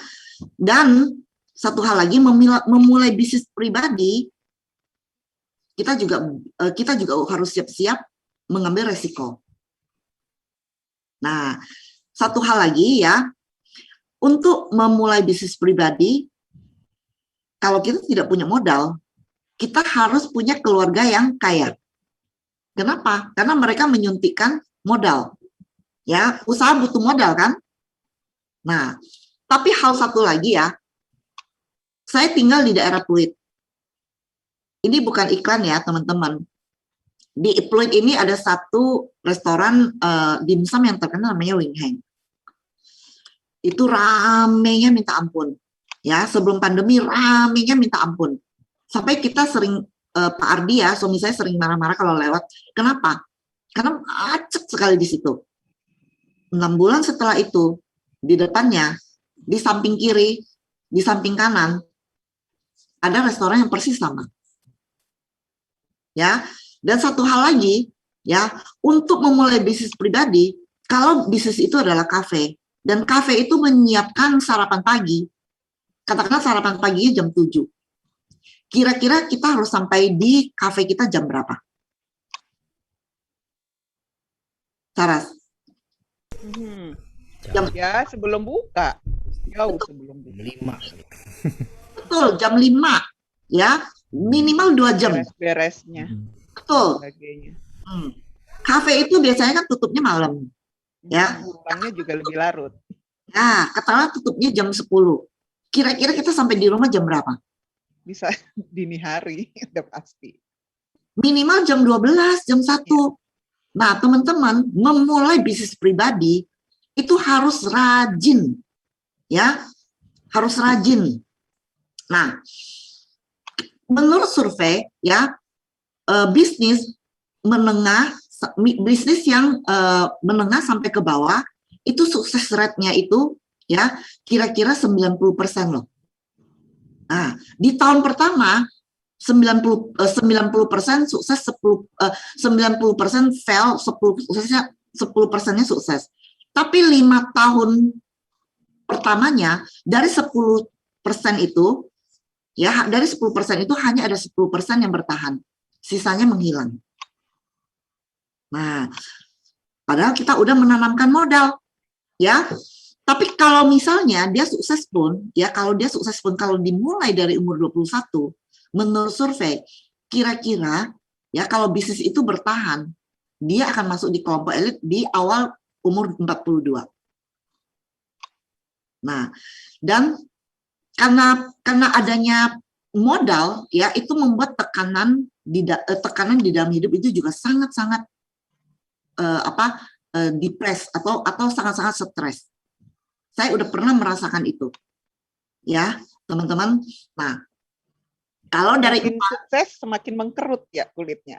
Dan satu hal lagi, memulai bisnis pribadi, kita juga harus siap-siap mengambil resiko. Nah, satu hal lagi ya, untuk memulai bisnis pribadi, kalau kita tidak punya modal, kita harus punya keluarga yang kaya. Kenapa? Karena mereka menyuntikkan modal. Ya, usaha butuh modal kan? Nah, tapi hal satu lagi ya, saya tinggal di daerah Pluit. Ini bukan iklan ya, teman-teman. Di Pluit ini ada satu restoran dimsum yang terkenal namanya Wing Hang. Itu ramenya minta ampun. Ya, sebelum pandemi ramenya minta ampun. Sampai kita sering Pak Ardi ya, suami saya sering marah-marah kalau lewat. Kenapa? Karena macet sekali di situ. 6 bulan setelah itu, di depannya, di samping kiri, di samping kanan, ada restoran yang persis sama. Ya, dan satu hal lagi, ya, untuk memulai bisnis pribadi, kalau bisnis itu adalah kafe, dan kafe itu menyiapkan sarapan pagi, katakanlah sarapan paginya jam 7. Kira-kira kita harus sampai di kafe kita jam berapa? Saras? Ya, sebelum buka. Jauh sebelum buka. 5. Betul, jam 5. Ya, minimal 2 jam. Beres-beresnya. Betul. Sebagainya. Kafe itu biasanya kan tutupnya malam. Ya. Pulangnya juga lebih larut. Nah, katakanlah tutupnya jam 10. Kira-kira kita sampai di rumah jam berapa? Bisa dini hari, udah pasti. Minimal jam 12, jam 1. Nah, teman-teman, memulai bisnis pribadi itu harus rajin. Ya, harus rajin. Nah, menurut survei, ya, bisnis yang menengah sampai ke bawah, itu sukses rate-nya itu, ya, kira-kira 90% loh. Nah, di tahun pertama 90% sukses, 90% fail, 10%-nya sukses. Tapi 5 tahun pertamanya dari 10% itu, ya dari 10% itu hanya ada 10% yang bertahan, sisanya menghilang. Nah, padahal kita udah menanamkan modal, ya. Tapi kalau misalnya dia sukses pun, ya kalau dimulai dari umur 21, menurut survei, kira-kira ya kalau bisnis itu bertahan, dia akan masuk di kelompok elit di awal umur 42. Nah, dan karena adanya modal, ya itu membuat tekanan di dalam hidup itu juga sangat-sangat depres atau sangat-sangat stres. Saya udah pernah merasakan itu, ya teman-teman. Nah, kalau dari Semakin sukses semakin mengkerut ya kulitnya.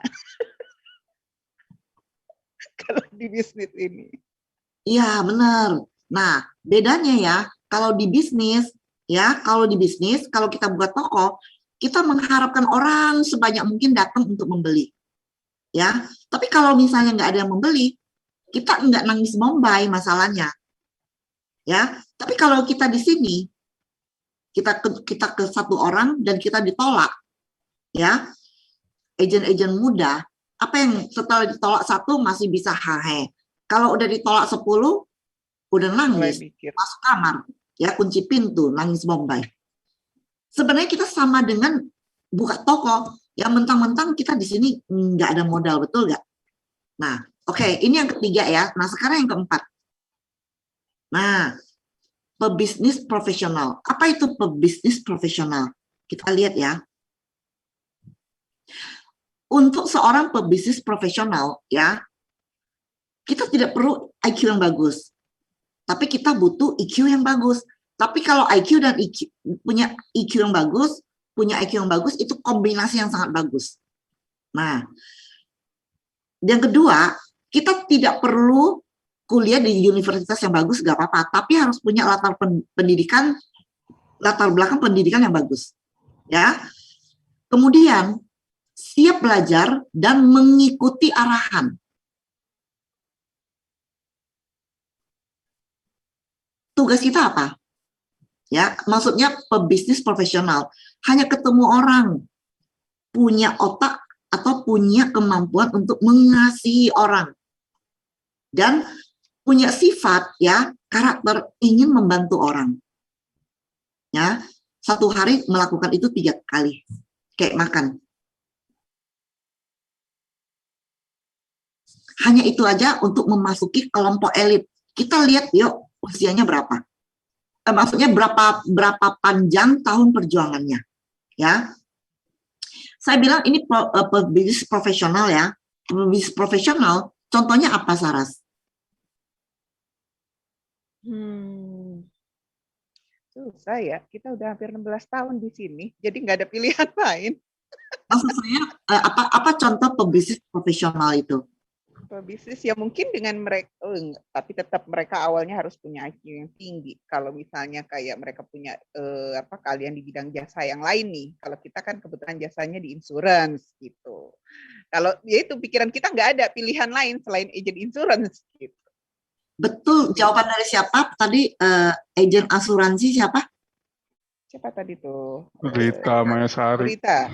Kalau di bisnis ini. iya benar. Nah, bedanya ya kalau di bisnis, kalau kita buka toko, kita mengharapkan orang sebanyak mungkin datang untuk membeli, ya. Tapi kalau misalnya nggak ada yang membeli, kita nggak nangis bombay masalahnya, ya. Tapi kalau kita di sini, kita ke satu orang dan kita ditolak, ya, agen-agen muda, apa yang setelah ditolak satu masih bisa hahe. Kalau udah ditolak 10, udah nangis, masuk kamar, ya kunci pintu, nangis bombay. Sebenarnya kita sama dengan buka toko, ya mentang-mentang kita di sini nggak ada modal, betul nggak? Nah, oke, ini yang ketiga ya. Nah, sekarang yang keempat. Nah, pebisnis profesional. Apa itu pebisnis profesional? Kita lihat ya. Untuk seorang pebisnis profesional, ya, kita tidak perlu IQ yang bagus. Tapi kita butuh IQ yang bagus. Tapi kalau IQ dan IQ, punya IQ yang bagus, itu kombinasi yang sangat bagus. Nah, yang kedua, kita tidak perlu kuliah di universitas yang bagus, nggak apa-apa, tapi harus punya latar belakang pendidikan yang bagus, ya. Kemudian siap belajar dan mengikuti arahan. Tugas kita apa? Ya, maksudnya pebisnis profesional hanya ketemu orang, punya otak atau punya kemampuan untuk mengasihi orang, dan punya sifat, ya, karakter ingin membantu orang. Ya, satu hari melakukan itu 3 kali, kayak makan. Hanya itu aja untuk memasuki kelompok elit. Kita lihat yuk usianya berapa. Maksudnya berapa panjang tahun perjuangannya, ya. Saya bilang ini pebisnis profesional ya. Pebisnis profesional, contohnya apa, Saras? Susah ya, kita udah hampir 16 tahun di sini, jadi nggak ada pilihan lain. Maksud saya, apa contoh pebisnis profesional itu? Pebisnis ya mungkin dengan mereka, tapi tetap mereka awalnya harus punya IQ yang tinggi. Kalau misalnya kayak mereka punya kalian di bidang jasa yang lain nih. Kalau kita kan kebetulan jasanya di insurance gitu. Kalau ya itu pikiran kita nggak ada pilihan lain selain agent insurance gitu. Betul, jawaban dari siapa? Tadi agen asuransi siapa? Siapa tadi tuh? Rita Mayasari. Rita.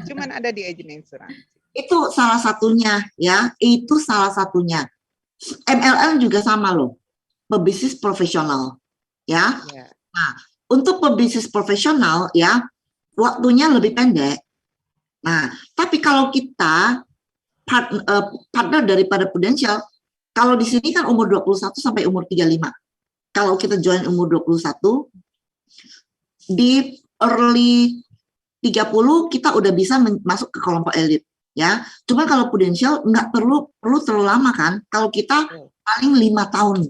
Cuman ada di agent insurance. Itu salah satunya, ya. Itu salah satunya. MLM juga sama loh. Pebisnis profesional, ya. Nah, untuk pebisnis profesional, ya, waktunya lebih pendek. Nah, tapi kalau kita partner daripada Prudential, kalau di sini kan umur 21 sampai umur 35. Kalau kita join umur 21, di early 30 kita udah bisa masuk ke kelompok elit, ya. Cuma kalau Prudential nggak perlu terlalu lama kan. Kalau kita paling 5 tahun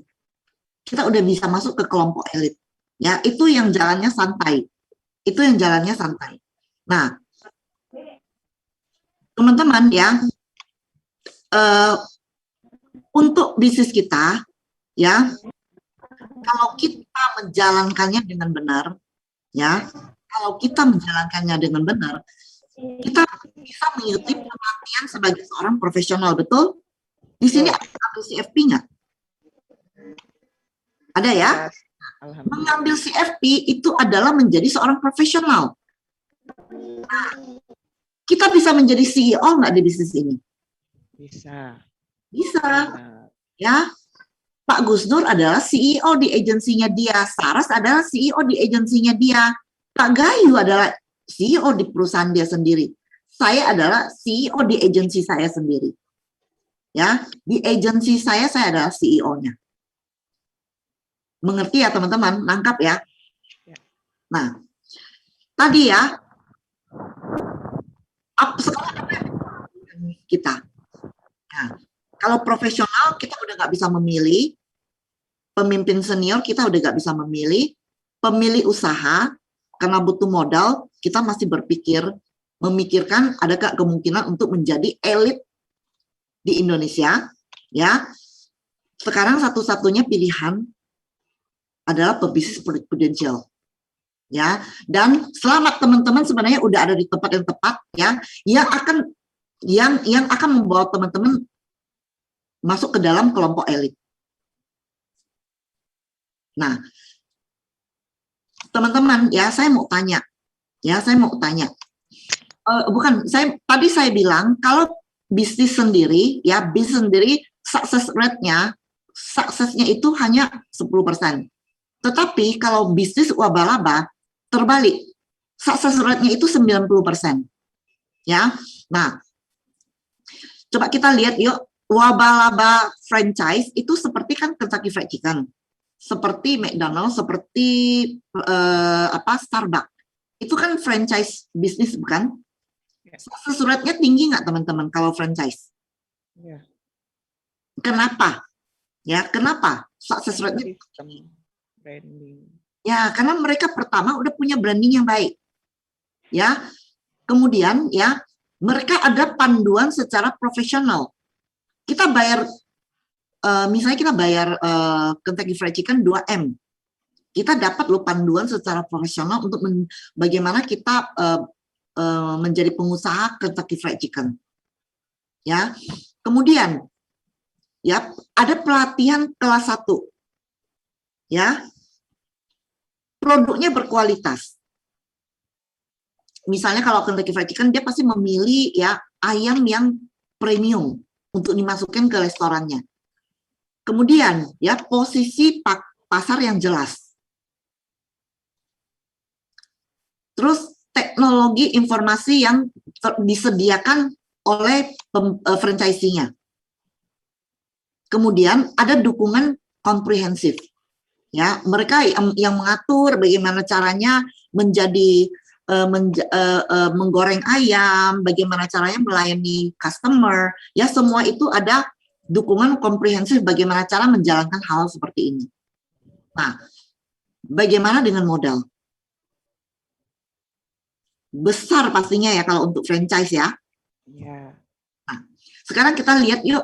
kita udah bisa masuk ke kelompok elit, ya. Itu yang jalannya santai. Nah, teman-teman, ya, untuk bisnis kita, ya, kalau kita menjalankannya dengan benar, ya, kita bisa mengikuti pelatihan sebagai seorang profesional, betul? Di sini ada CFP nggak? Ada ya? Alhamdulillah. Mengambil CFP itu adalah menjadi seorang profesional. Nah, kita bisa menjadi CEO nggak di bisnis ini? Bisa. Bisa. Benar. Ya, Pak Gus Dur adalah CEO di agensinya dia, Saras adalah CEO di agensinya dia, Pak Gayu adalah CEO di perusahaan dia sendiri, saya adalah CEO di agensi saya sendiri. Ya, di agensi saya adalah CEO-nya. Mengerti ya teman-teman? Nangkap ya? Nah, tadi ya, sekarang apa yang kita? Nah, kalau profesional kita udah nggak bisa memilih, pemimpin senior kita udah nggak bisa memilih, pemilik usaha karena butuh modal kita masih memikirkan adakah kemungkinan untuk menjadi elit di Indonesia, ya. Sekarang satu-satunya pilihan adalah pebisnis prudensial, ya. Dan selamat teman-teman sebenarnya udah ada di tempat yang tepat, ya, yang akan membawa teman-teman masuk ke dalam kelompok elit. Nah, teman-teman, ya saya mau tanya, tadi saya bilang kalau bisnis sendiri, ya bisnis sendiri suksesnya itu hanya 10%. Tetapi kalau bisnis waba-laba terbalik, sukses rate-nya itu 90%. Ya, nah, coba kita lihat yuk, waba-laba franchise itu seperti kan Kentucky Fried Chicken, seperti McDonald's, seperti Starbucks. Itu kan franchise bisnis bukan? Sukses rate-nya tinggi nggak teman-teman kalau franchise? Ya. Kenapa? Ya, kenapa? Sukses rate-nya branding. Ya, karena mereka pertama udah punya branding yang baik. Ya. Kemudian ya, mereka ada panduan secara profesional. Kita bayar misalnya kita bayar Kentucky Fried Chicken 2M. Kita dapat loh panduan secara profesional untuk bagaimana kita menjadi pengusaha Kentucky Fried Chicken. Ya. Kemudian ya, ada pelatihan kelas 1. Ya. Produknya berkualitas. Misalnya kalau Kentucky Fried Chicken dia pasti memilih ya ayam yang premium untuk dimasukkan ke restorannya. Kemudian ya posisi pasar yang jelas. Terus teknologi informasi yang disediakan oleh franchisee-nya. Kemudian ada dukungan komprehensif. Ya, mereka yang mengatur bagaimana caranya menggoreng ayam, bagaimana caranya melayani customer, ya semua itu ada dukungan komprehensif bagaimana cara menjalankan hal seperti ini. Nah, bagaimana dengan modal? Besar pastinya ya kalau untuk franchise ya. Ya. Nah, sekarang kita lihat yuk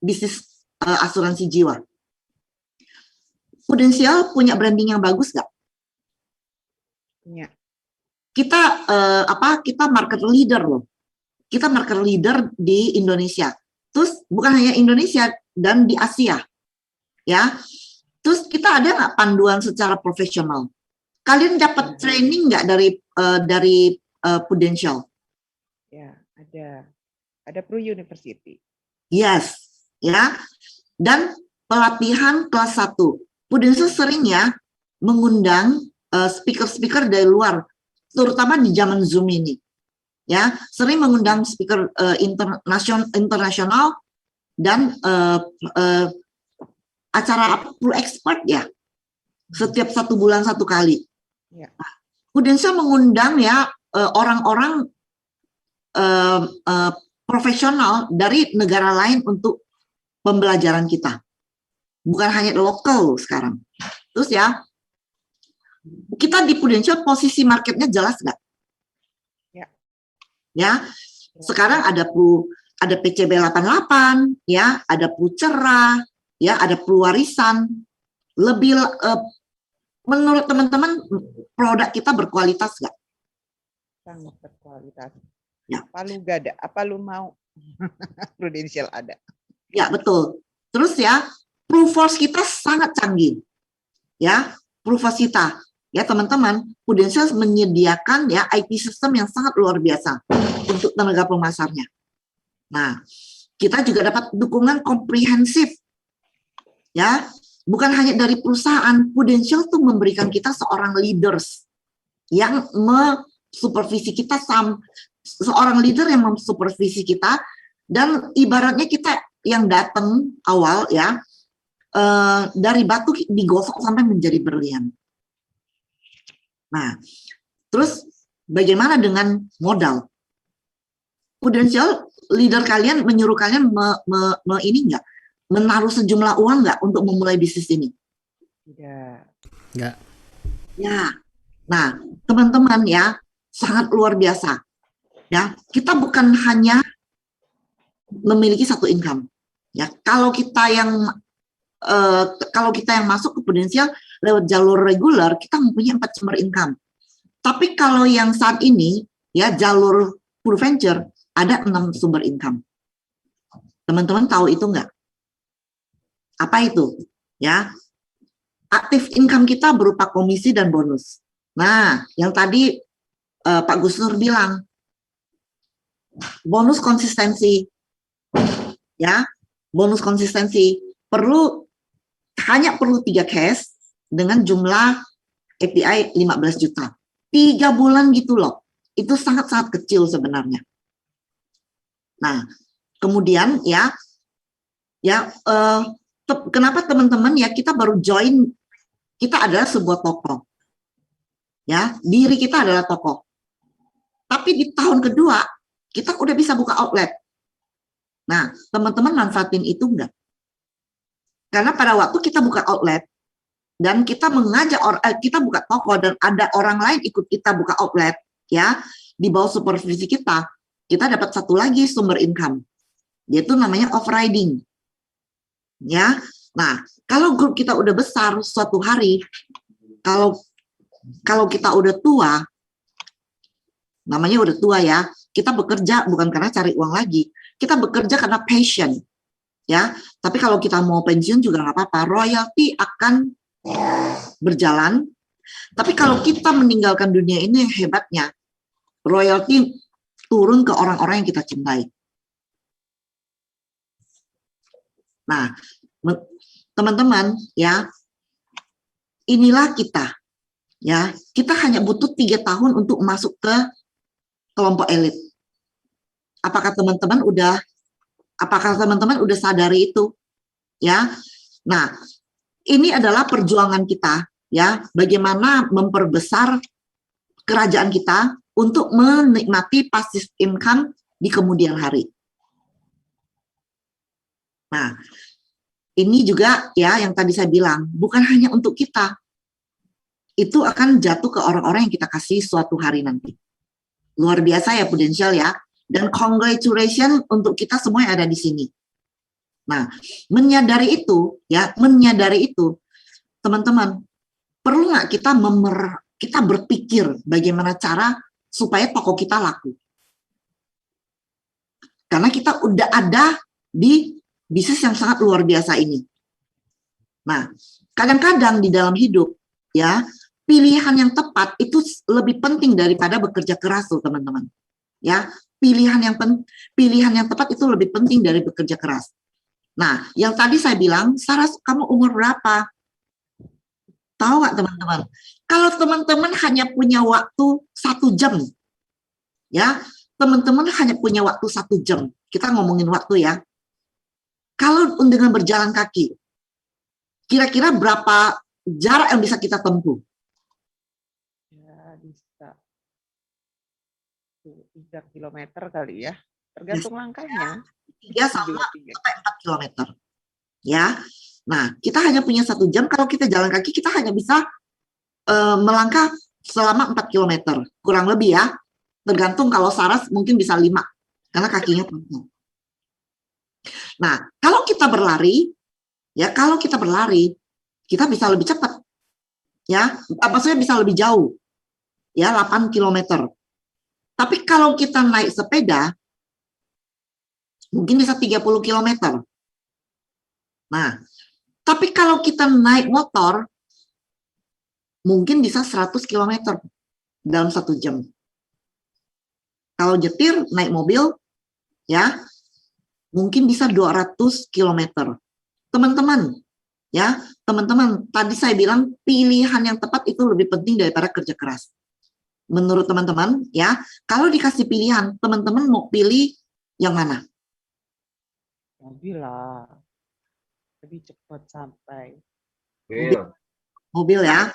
bisnis asuransi jiwa. Prudensial punya branding yang bagus nggak? Punya. Kita kita market leader loh. Kita market leader di Indonesia. Terus bukan hanya Indonesia dan di Asia. Ya. Terus kita ada nggak panduan secara profesional? Kalian dapat training nggak dari Prudential? Ya, ada. Ada Pro University. Yes, ya. Dan pelatihan kelas 1. Prudential sering ya mengundang speaker-speaker dari luar, terutama di zaman Zoom ini. Ya, sering mengundang speaker internasional dan acara Pro Expert ya. Setiap 1 bulan 1 kali. Ya. Prudential mengundang ya orang-orang profesional dari negara lain untuk pembelajaran kita. Bukan hanya lokal sekarang. Terus ya, kita di Prudential posisi marketnya jelas nggak? Ya. Ya, sekarang ada PCB 88, ya, ada Pru Cerah, ya, ada Pru Warisan. Lebih menurut teman-teman produk kita berkualitas nggak? Sangat berkualitas. Ya. Apa lu gak ada? Apa lu mau? Prudential ada. Ya, betul. Terus ya, Pru Force kita sangat canggih. ya, Purvasita. Ya teman-teman, Prudential menyediakan ya IT system yang sangat luar biasa untuk tenaga pemasarnya. Nah, kita juga dapat dukungan komprehensif, ya, bukan hanya dari perusahaan. Prudential tuh memberikan kita seorang leaders yang mensupervisi kita, seorang leader yang mensupervisi kita, dan ibaratnya kita yang datang awal ya, dari batu digosok sampai menjadi berlian. Nah, terus bagaimana dengan modal? Prudential leader kalian menyuruh kalian ini enggak, menaruh sejumlah uang enggak untuk memulai bisnis ini? Enggak. Ya. Nah, teman-teman ya, sangat luar biasa. Ya, kita bukan hanya memiliki satu income. Ya, kalau kita yang masuk ke Prudential lewat jalur reguler, kita mempunyai 4 sumber income. Tapi kalau yang saat ini, ya jalur ProVenture, ada 6 sumber income. Teman-teman tahu itu enggak? Apa itu? Ya, aktif income kita berupa komisi dan bonus. Nah, yang tadi Pak Gus Nur bilang, bonus konsistensi, ya, bonus konsistensi hanya perlu 3 case dengan jumlah API 15 juta. 3 bulan gitu loh. Itu sangat-sangat kecil sebenarnya. Nah, kemudian kenapa teman-teman ya kita baru join, kita adalah sebuah toko. Ya, diri kita adalah toko. Tapi di tahun kedua, kita udah bisa buka outlet. Nah, teman-teman manfaatin itu enggak? Karena pada waktu kita buka outlet, dan kita mengajak kita buka toko dan ada orang lain ikut kita buka outlet, ya, di bawah supervisi kita dapat satu lagi sumber income, yaitu namanya off-riding. Ya, nah, kalau grup kita udah besar suatu hari, kalau kita udah tua, namanya udah tua ya, kita bekerja bukan karena cari uang lagi, kita bekerja karena passion, ya. Tapi kalau kita mau pensiun juga nggak apa-apa, royalti akan berjalan. Tapi kalau kita meninggalkan dunia ini, yang hebatnya royalti turun ke orang-orang yang kita cintai. Nah, teman-teman ya, inilah kita ya, kita hanya butuh 3 tahun untuk masuk ke kelompok elit. Apakah teman-teman udah sadari itu? Ya. Nah, ini adalah perjuangan kita ya, bagaimana memperbesar kerajaan kita untuk menikmati passive income di kemudian hari. Nah, ini juga ya yang tadi saya bilang, bukan hanya untuk kita. Itu akan jatuh ke orang-orang yang kita kasih suatu hari nanti. Luar biasa ya Prudential ya. Dan congratulations untuk kita semua yang ada di sini. Nah, menyadari itu, teman-teman, perlu nggak kita berpikir bagaimana cara supaya toko kita laku? Karena kita udah ada di bisnis yang sangat luar biasa ini. Nah, kadang-kadang di dalam hidup, ya, pilihan yang tepat itu lebih penting daripada bekerja keras, tuh, teman-teman. Ya, pilihan yang tepat itu lebih penting dari bekerja keras. Nah, yang tadi saya bilang, Saras, kamu umur berapa? Tahu nggak teman-teman? Kalau teman-teman hanya punya waktu 1 jam, ya, teman-teman hanya punya waktu 1 jam. Kita ngomongin waktu ya. Kalau dengan berjalan kaki, kira-kira berapa jarak yang bisa kita tempuh? Ya, bisa 3 kilometer kali ya. Tergantung langkahnya. 3 sampai 4 kilometer. Ya. Nah, kita hanya punya 1 jam. Kalau kita jalan kaki, kita hanya bisa melangkah selama 4 kilometer. Kurang lebih ya. Tergantung kalau Saras mungkin bisa 5. Karena kakinya panjang. Nah, kalau kita berlari, kita bisa lebih cepat. Ya, maksudnya bisa lebih jauh. Ya, 8 kilometer. Tapi kalau kita naik sepeda, mungkin bisa 30 kilometer. Nah, tapi kalau kita naik motor, mungkin bisa 100 km dalam 1 jam. Kalau nyetir, naik mobil, ya, mungkin bisa 200 km. Teman-teman, ya, teman-teman, tadi saya bilang pilihan yang tepat itu lebih penting daripada kerja keras. Menurut teman-teman, ya, kalau dikasih pilihan, teman-teman mau pilih yang mana? Mobil lah. Lebih cepat sampai. Mobil ya.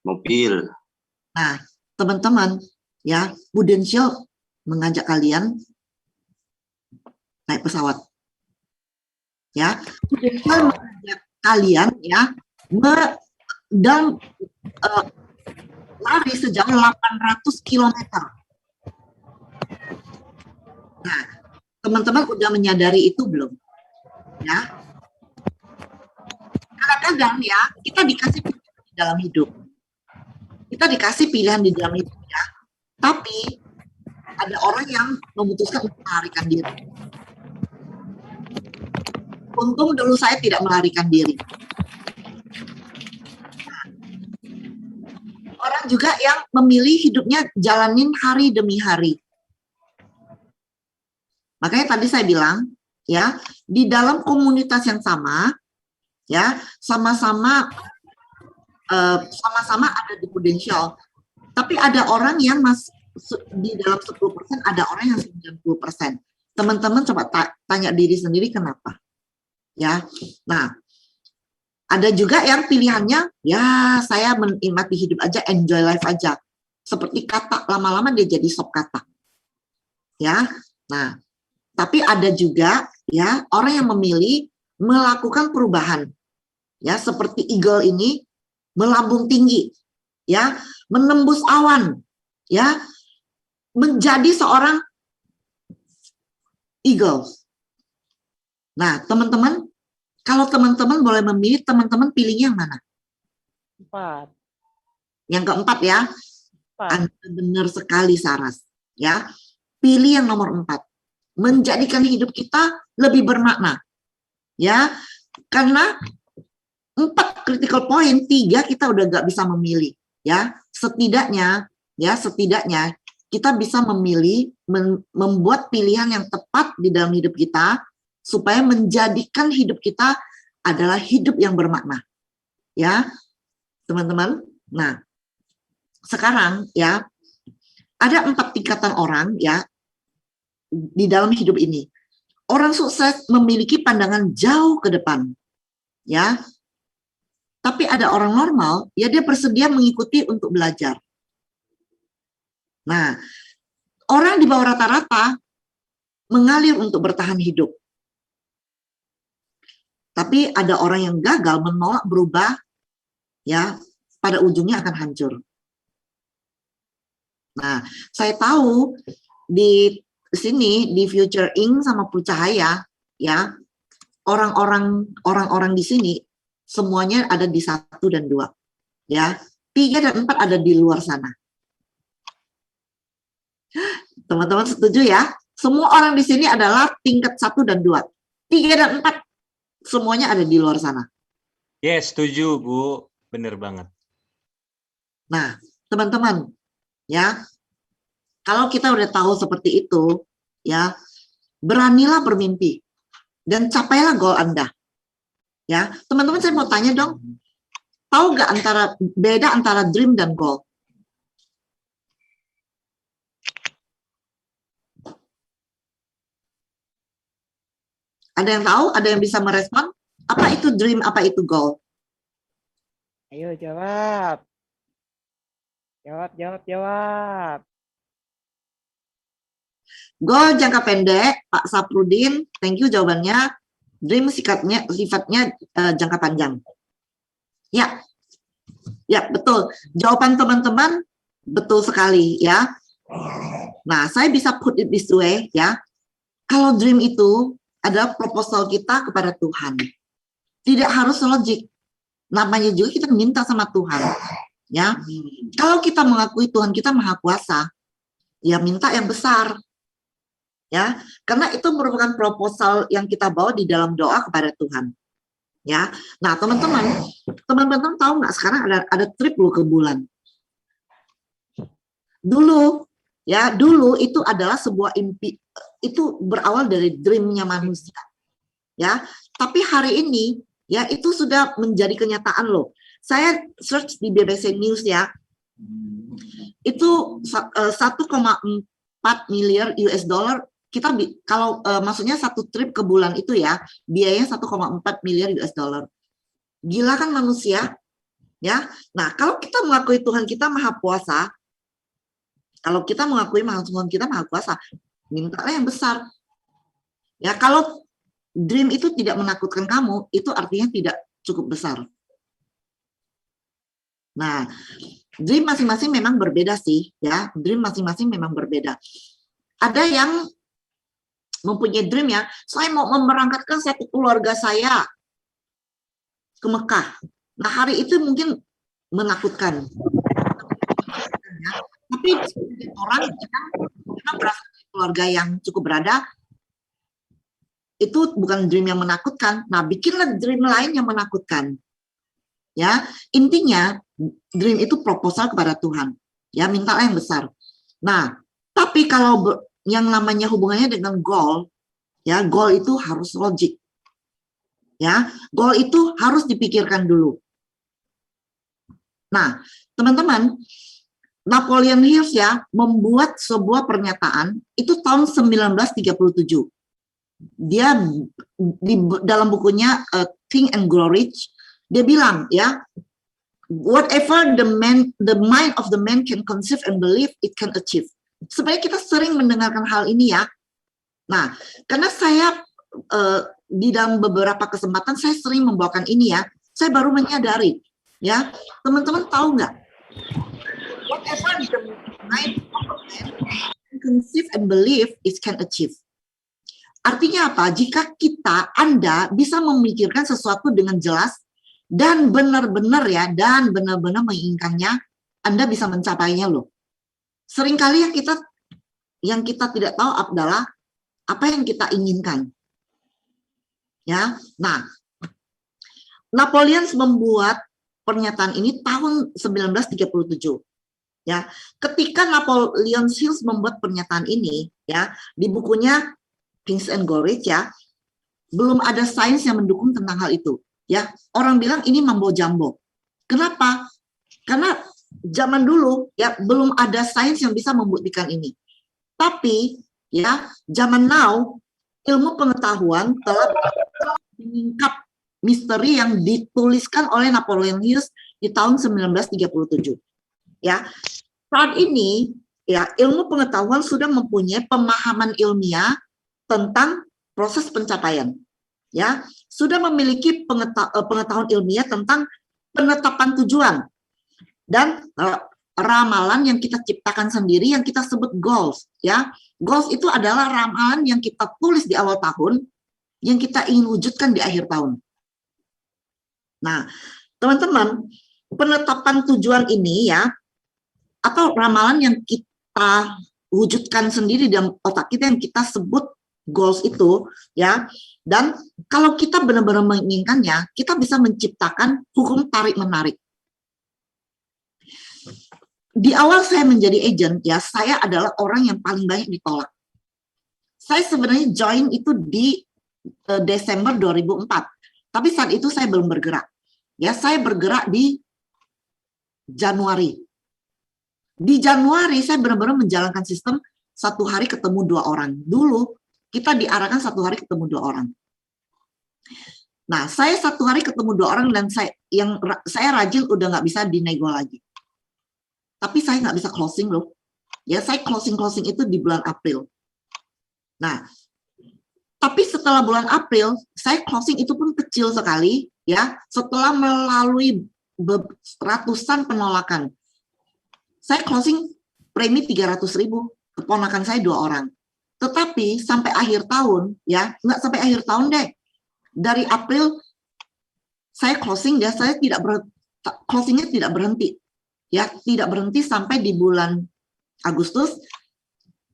Mobil. Nah, teman-teman, ya, Prudential mengajak kalian naik pesawat. Ya, Prudential mengajak kalian ya dan lari sejauh 800 km. Nah, teman-teman udah menyadari itu belum? Ya. Kadang-kadang ya, kita dikasih pilihan di dalam hidup. Kita dikasih pilihan di dalam hidup ya. Tapi ada orang yang memutuskan untuk melarikan diri. Untung dulu saya tidak melarikan diri. Orang juga yang memilih hidupnya jalanin hari demi hari. Makanya tadi saya bilang, ya, di dalam komunitas yang sama, ya, sama-sama ada di Prudential. Tapi ada orang yang di dalam 10%, ada orang yang 90%. Teman-teman coba tanya diri sendiri kenapa. Ya, nah, ada juga yang pilihannya, ya saya menikmati hidup aja, enjoy life aja. Seperti kata, lama-lama dia jadi sop kata. Ya, nah, tapi ada juga ya orang yang memilih melakukan perubahan. Ya, seperti eagle ini melambung tinggi, ya, menembus awan, ya, menjadi seorang eagle. Nah, teman-teman, kalau teman-teman boleh memilih, teman-teman pilihnya yang mana? 4. Yang keempat ya. 4. Anda benar sekali, Saras. Ya, pilih yang nomor 4. Menjadikan hidup kita lebih bermakna. Ya, karena 4 critical point, 3 kita udah nggak bisa memilih. Ya, setidaknya kita bisa memilih, membuat pilihan yang tepat di dalam hidup kita, supaya menjadikan hidup kita adalah hidup yang bermakna. Ya, teman-teman. Nah, sekarang ya, ada 4 tingkatan orang ya di dalam hidup ini. Orang sukses memiliki pandangan jauh ke depan. Ya. Tapi ada orang normal, ya dia bersedia mengikuti untuk belajar. Nah, orang di bawah rata-rata mengalir untuk bertahan hidup. Tapi ada orang yang gagal menolak berubah, ya, pada ujungnya akan hancur. Nah, saya tahu di sini di Future Inc sama Purcahaya, ya, orang-orang di sini semuanya ada di 1 dan 2, ya, 3 dan 4 ada di luar sana. Teman-teman setuju ya? Semua orang di sini adalah tingkat 1 dan 2, 3 dan 4. Semuanya ada di luar sana. Yes, setuju, Bu. Bener banget. Nah, teman-teman, ya, kalau kita udah tahu seperti itu, ya, beranilah bermimpi dan capailah goal Anda. Ya, teman-teman, saya mau tanya dong, tahu nggak beda antara dream dan goal? Ada yang tahu? Ada yang bisa merespon? Apa itu dream? Apa itu goal? Ayo jawab. Jawab. Goal jangka pendek, Pak Saprudin, thank you jawabannya. Dream sifatnya jangka panjang. Ya, betul. Jawaban teman-teman betul sekali ya. Nah, saya bisa put it this way ya. Kalau dream itu adalah proposal kita kepada Tuhan. Tidak harus logik. Namanya juga kita minta sama Tuhan. Ya, kalau kita mengakui Tuhan kita Maha Kuasa, ya minta yang besar. Ya, karena itu merupakan proposal yang kita bawa di dalam doa kepada Tuhan. Ya, nah teman-teman tahu nggak sekarang ada trip loh ke bulan. Dulu itu adalah sebuah impi, itu berawal dari dreamnya manusia. Ya, tapi hari ini ya itu sudah menjadi kenyataan loh. Saya search di BBC News ya, itu 1,4 miliar US dollar. Kita kalau maksudnya satu trip ke bulan itu ya biayanya 1,4 miliar US dollar. Gila kan manusia, ya. Nah kalau kita mengakui Tuhan kita maha kuasa, kalau kita mengakui Tuhan kita maha kuasa, mintalah yang besar. Ya kalau dream itu tidak menakutkan kamu, itu artinya tidak cukup besar. Nah, dream masing-masing memang berbeda sih, ya. Dream masing-masing memang berbeda. Ada yang mempunyai dream ya, saya mau memberangkatkan satu keluarga saya ke Mekah. Nah, hari itu mungkin menakutkan. Tapi orang yang berasal dari keluarga yang cukup berada, itu bukan dream yang menakutkan. Nah, bikinlah dream lain yang menakutkan. Ya, intinya dream itu proposal kepada Tuhan. Ya, mintalah yang besar. Nah, tapi kalau yang namanya hubungannya dengan goal, ya, goal itu harus logik. Ya, goal itu harus dipikirkan dulu. Nah, teman-teman, Napoleon Hill ya membuat sebuah pernyataan itu tahun 1937. Dia di dalam bukunya Think and Grow Rich, dia bilang ya, whatever the mind of the man can conceive and believe, it can achieve. Sebenarnya kita sering mendengarkan hal ini ya. Nah, karena saya di dalam beberapa kesempatan saya sering membawakan ini ya, saya baru menyadari ya, teman-teman tahu nggak? Whatever the mind of a man can conceive and believe, it can achieve. Artinya apa? Jika Anda bisa memikirkan sesuatu dengan jelas dan benar-benar ya, dan benar-benar menginginkannya, Anda bisa mencapainya loh. Seringkali yang kita tidak tahu adalah apa yang kita inginkan. Ya, nah, Napoleon membuat pernyataan ini tahun 1937. Ya, ketika Napoleon Hill membuat pernyataan ini, ya, di bukunya Think and Grow Rich ya, belum ada sains yang mendukung tentang hal itu. Ya, orang bilang ini mambo jambo. Kenapa? Karena zaman dulu ya belum ada sains yang bisa membuktikan ini. Tapi ya zaman now ilmu pengetahuan telah mengungkap misteri yang dituliskan oleh Napoleon Hill di tahun 1937. Ya, saat ini ya ilmu pengetahuan sudah mempunyai pemahaman ilmiah tentang proses pencapaian. Ya, sudah memiliki pengetahuan ilmiah tentang penetapan tujuan dan ramalan yang kita ciptakan sendiri yang kita sebut goals. Ya, goals itu adalah ramalan yang kita tulis di awal tahun yang kita ingin wujudkan di akhir tahun. Nah, teman-teman, penetapan tujuan ini ya atau ramalan yang kita wujudkan sendiri dalam otak kita yang kita sebut goals itu ya, dan kalau kita benar-benar menginginkannya, kita bisa menciptakan hukum tarik-menarik. Di awal saya menjadi agent ya, saya adalah orang yang paling banyak ditolak. Saya sebenarnya join itu di Desember 2004, tapi saat itu saya belum bergerak. Ya, saya bergerak di Januari. Di Januari saya benar-benar menjalankan sistem 1 hari ketemu 2 orang. Dulu kita diarahkan 1 hari ketemu 2 orang. Nah, saya 1 hari ketemu 2 orang dan saya rajin udah nggak bisa dinego lagi. Tapi saya nggak bisa closing loh. Ya, saya closing itu di bulan April. Nah, tapi setelah bulan April, saya closing itu pun kecil sekali, ya. Setelah melalui ratusan penolakan, saya closing premi 300.000. Keponakan saya 2 orang. Tetapi sampai akhir tahun, ya, nggak sampai akhir tahun deh. Dari April saya closing, ya, saya tidak closingnya tidak berhenti. Ya, tidak berhenti sampai di bulan Agustus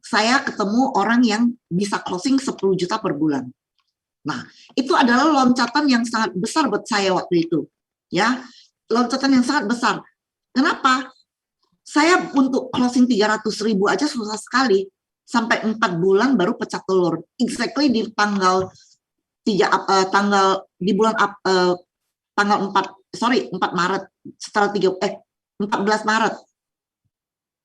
saya ketemu orang yang bisa closing 10 juta per bulan. Nah, itu adalah loncatan yang sangat besar buat saya waktu itu. Ya, loncatan yang sangat besar. Kenapa? Saya untuk closing 300.000 aja susah sekali. Sampai 4 bulan baru pecah telur. Exactly di tanggal di bulan tanggal 4 Maret setelah 14 Maret.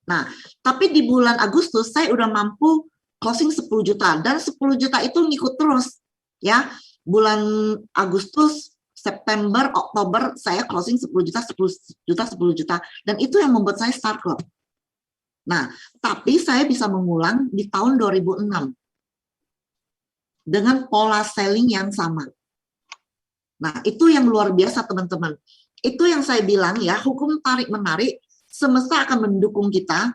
Nah, tapi di bulan Agustus saya udah mampu closing 10 juta dan 10 juta itu ngikut terus ya. Bulan Agustus, September, Oktober saya closing 10 juta, 10 juta dan itu yang membuat saya start club. Nah, tapi saya bisa mengulang di tahun 2006 dengan pola selling yang sama. Nah, itu yang luar biasa teman-teman. Itu yang saya bilang ya, hukum tarik-menarik semesta akan mendukung kita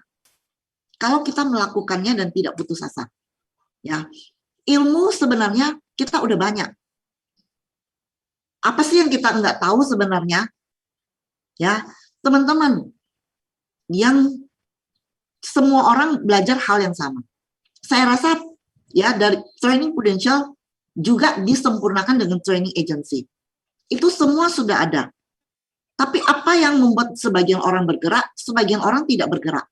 kalau kita melakukannya dan tidak putus asa. Ya, ilmu sebenarnya kita udah banyak. Apa sih yang kita nggak tahu sebenarnya? Ya, teman-teman, yang semua orang belajar hal yang sama. Saya rasa ya dari training Prudential juga disempurnakan dengan training agency. Itu semua sudah ada. Tapi apa yang membuat sebagian orang bergerak, sebagian orang tidak bergerak?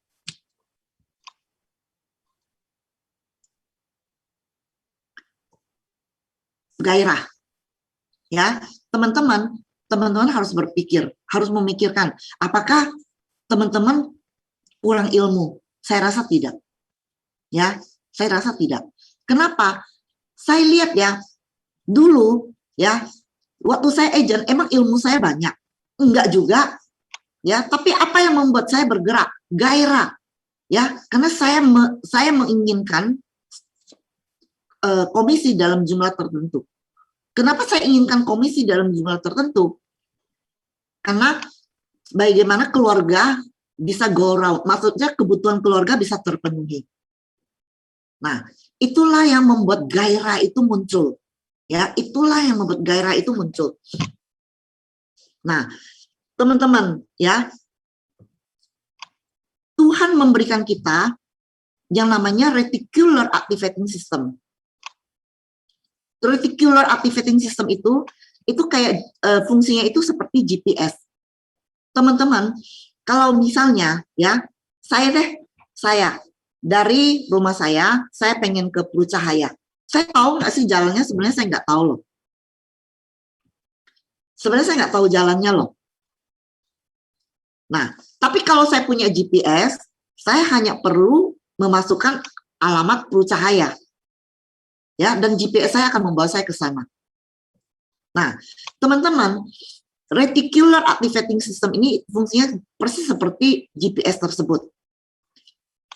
Gairah. Ya, teman-teman harus berpikir, harus memikirkan apakah teman-teman kurang ilmu. Saya rasa tidak. Ya, saya rasa tidak. Kenapa? Saya lihat ya, dulu ya, waktu saya agent emang ilmu saya banyak. Enggak juga. Ya, tapi apa yang membuat saya bergerak? Gairah. Ya, karena saya menginginkan komisi dalam jumlah tertentu. Kenapa saya inginkan komisi dalam jumlah tertentu? Karena bagaimana keluarga bisa go round, maksudnya kebutuhan keluarga bisa terpenuhi. Nah, itulah yang membuat gairah itu muncul. Ya, itulah yang membuat gairah itu muncul. Nah, teman-teman, ya, Tuhan memberikan kita yang namanya reticular activating system. Reticular activating system itu kayak fungsinya itu seperti GPS. Teman-teman, kalau misalnya ya, saya dari rumah saya pengen ke Peluru Cahaya. Saya tahu nggak sih jalannya? Sebenarnya saya nggak tahu loh. Sebenarnya saya nggak tahu jalannya loh. Nah, tapi kalau saya punya GPS, saya hanya perlu memasukkan alamat Peluru Cahaya. Ya, dan GPS saya akan membawa saya ke sana. Nah, teman-teman, reticular activating system ini fungsinya persis seperti GPS tersebut.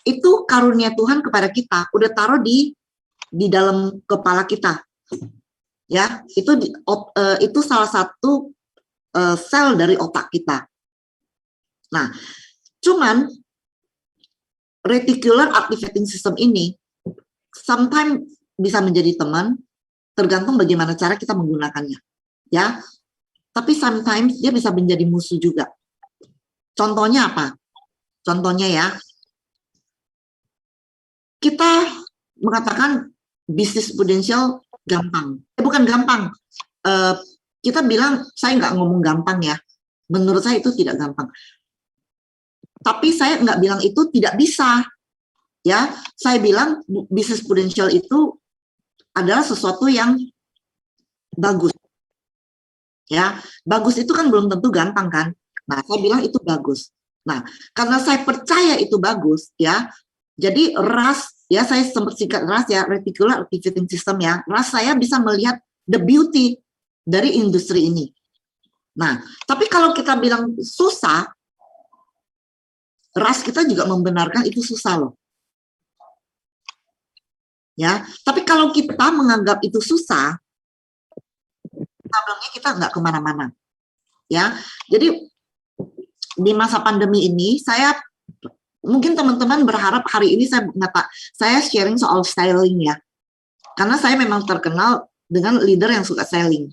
Itu karunia Tuhan kepada kita, udah taruh di dalam kepala kita. Ya, itu salah satu sel dari otak kita. Nah, cuman reticular activating system ini sometimes bisa menjadi teman, tergantung bagaimana cara kita menggunakannya. Ya, tapi sometimes dia bisa menjadi musuh juga. Contohnya apa? Contohnya ya, kita mengatakan bisnis Prudential gampang. Bukan gampang. Kita bilang, saya nggak ngomong gampang ya. Menurut saya itu tidak gampang. Tapi saya nggak bilang itu tidak bisa. Ya, saya bilang bisnis Prudential itu adalah sesuatu yang bagus. Ya, bagus itu kan belum tentu gampang kan. Nah, saya bilang itu bagus. Nah, karena saya percaya itu bagus, ya. Jadi RAS, ya saya sempat singkat RAS ya, reticular activating system ya. RAS saya bisa melihat the beauty dari industri ini. Nah, tapi kalau kita bilang susah, RAS kita juga membenarkan itu susah loh. Ya, tapi kalau kita menganggap itu susah, problemnya kita nggak kemana-mana. Ya, jadi di masa pandemi ini, saya mungkin teman-teman berharap hari ini saya sharing soal styling ya, karena saya memang terkenal dengan leader yang suka selling.